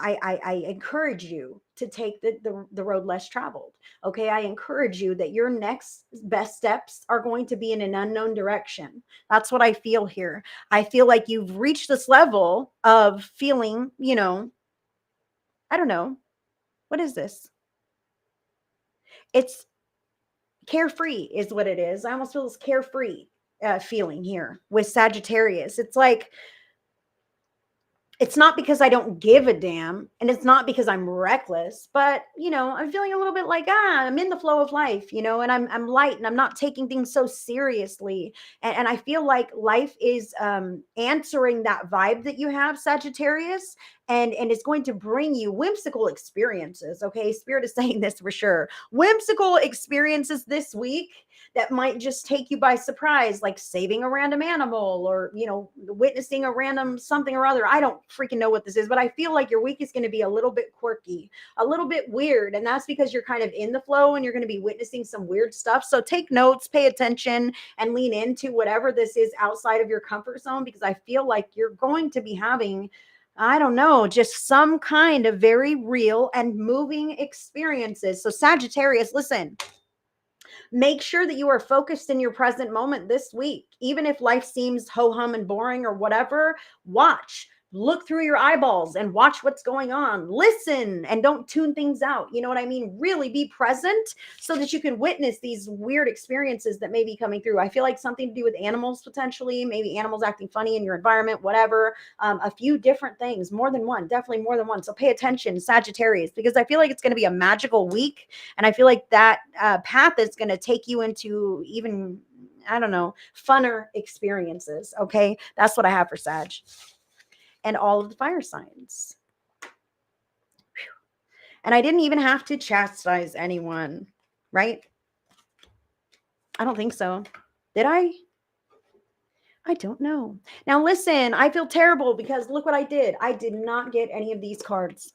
I encourage you to take the road less traveled. Okay. I encourage you that your next best steps are going to be in an unknown direction. That's what I feel here. I feel like you've reached this level of feeling, I don't know. What is this? It's carefree is what it is. I almost feel this carefree feeling here with Sagittarius. It's like, it's not because I don't give a damn, and it's not because I'm reckless, but I'm feeling a little bit like, I'm in the flow of life, and I'm light, and I'm not taking things so seriously. And I feel like life is answering that vibe that you have, Sagittarius, and it's going to bring you whimsical experiences. Okay. Spirit is saying this for sure. Whimsical experiences this week that might just take you by surprise, like saving a random animal or, witnessing a random something or other. I don't freaking know what this is, but I feel like your week is going to be a little bit quirky, a little bit weird. And that's because you're kind of in the flow and you're going to be witnessing some weird stuff. So take notes, pay attention, and lean into whatever this is outside of your comfort zone, because I feel like you're going to be having, I don't know, just some kind of very real and moving experiences. So Sagittarius, listen, make sure that you are focused in your present moment this week. Even if life seems ho-hum and boring or whatever, look through your eyeballs and watch what's going on. Listen and don't tune things out. You know what I mean? Really be present so that you can witness these weird experiences that may be coming through. I feel like something to do with animals, potentially, maybe animals acting funny in your environment, whatever. A few different things, more than one, definitely more than one. So pay attention, Sagittarius, because I feel like it's going to be a magical week. And I feel like that path is going to take you into even, I don't know, funner experiences. Okay. That's what I have for Sag. And all of the fire signs. And I didn't even have to chastise anyone, right? I don't think so. Did I? I don't know. Now listen, I feel terrible because look what I did. I did not get any of these cards.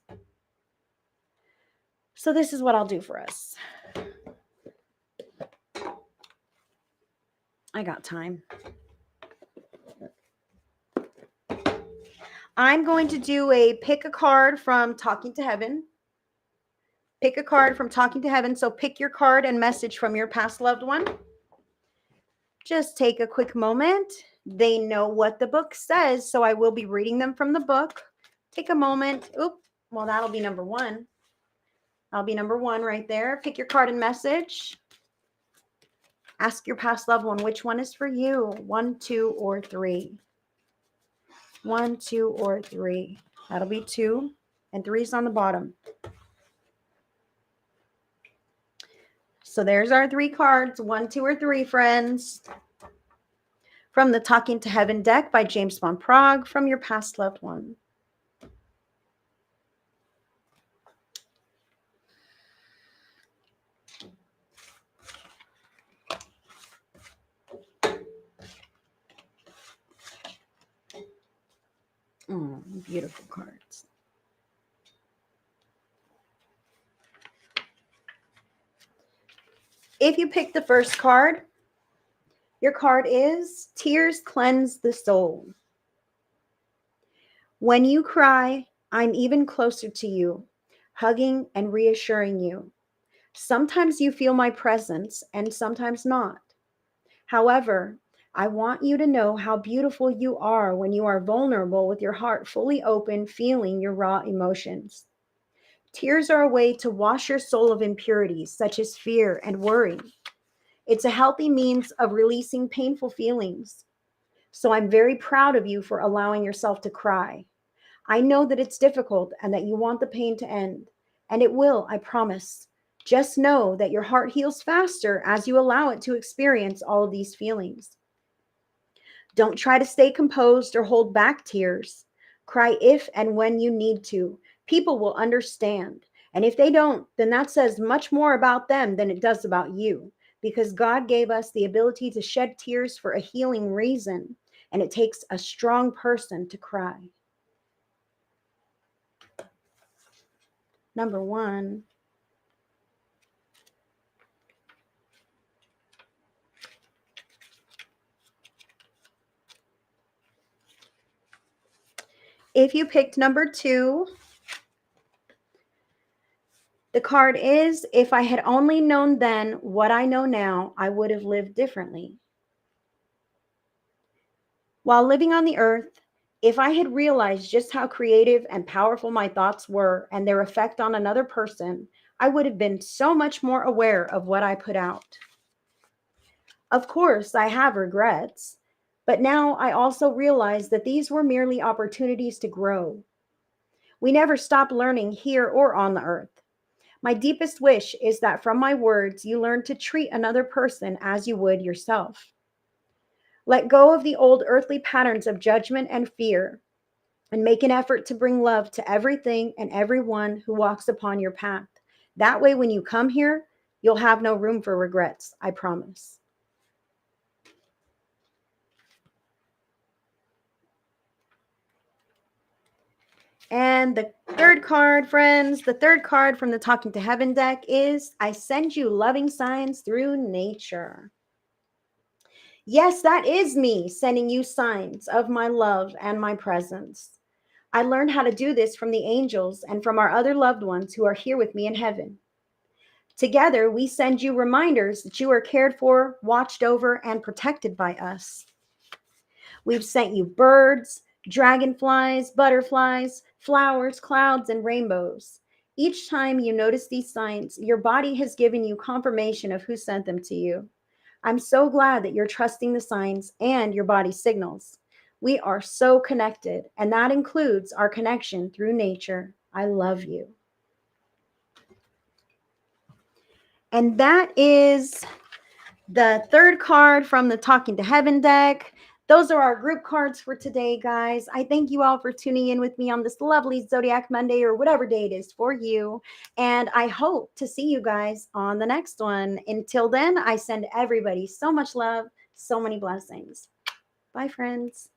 So this is what I'll do for us. I got time. I'm going to do a pick a card from Talking to Heaven. Pick a card from Talking to Heaven. So pick your card and message from your past loved one. Just take a quick moment. They know what the book says, so I will be reading them from the book. Take a moment. Oop. Well, that'll be number one. That'll be number one right there. Pick your card and message. Ask your past loved one which one is for you. 1, 2, or 3. 1, 2, or 3. That'll be 2. And 3 is on the bottom. So there's our 3 cards. 1, 2, or 3, friends. From the Talking to Heaven deck by James Von Prague, from your past loved one. Beautiful cards. If you pick the first card, your card is Tears Cleanse the Soul. When you cry, I'm even closer to you, hugging and reassuring you. Sometimes you feel my presence and sometimes not. However, I want you to know how beautiful you are when you are vulnerable with your heart fully open, feeling your raw emotions. Tears are a way to wash your soul of impurities such as fear and worry. It's a healthy means of releasing painful feelings. So I'm very proud of you for allowing yourself to cry. I know that it's difficult and that you want the pain to end, and it will, I promise. Just know that your heart heals faster as you allow it to experience all of these feelings. Don't try to stay composed or hold back tears. Cry if and when you need to. People will understand. And if they don't, then that says much more about them than it does about you. Because God gave us the ability to shed tears for a healing reason. And it takes a strong person to cry. Number one, if you picked number two, the card is, if I had only known then what I know now, I would have lived differently. While living on the earth, if I had realized just how creative and powerful my thoughts were and their effect on another person, I would have been so much more aware of what I put out. Of course, I have regrets, but now I also realize that these were merely opportunities to grow. We never stop learning here or on the earth. My deepest wish is that from my words, you learn to treat another person as you would yourself. Let go of the old earthly patterns of judgment and fear, and make an effort to bring love to everything and everyone who walks upon your path. That way, when you come here, you'll have no room for regrets, I promise. And the third card, friends, the third card from the Talking to Heaven deck is, I send you loving signs through nature. Yes, that is me sending you signs of my love and my presence. I learned how to do this from the angels and from our other loved ones who are here with me in heaven. Together, we send you reminders that you are cared for, watched over, and protected by us. We've sent you birds, dragonflies, butterflies, flowers, clouds, and rainbows. Each time you notice these signs, your body has given you confirmation of who sent them to you. I'm so glad that you're trusting the signs and your body's signals. We are so connected, and that includes our connection through nature. I love you. And that is the third card from the Talking to Heaven deck. Those are our group cards for today, guys. I thank you all for tuning in with me on this lovely Zodiac Monday or whatever day it is for you. And I hope to see you guys on the next one. Until then, I send everybody so much love, so many blessings. Bye, friends.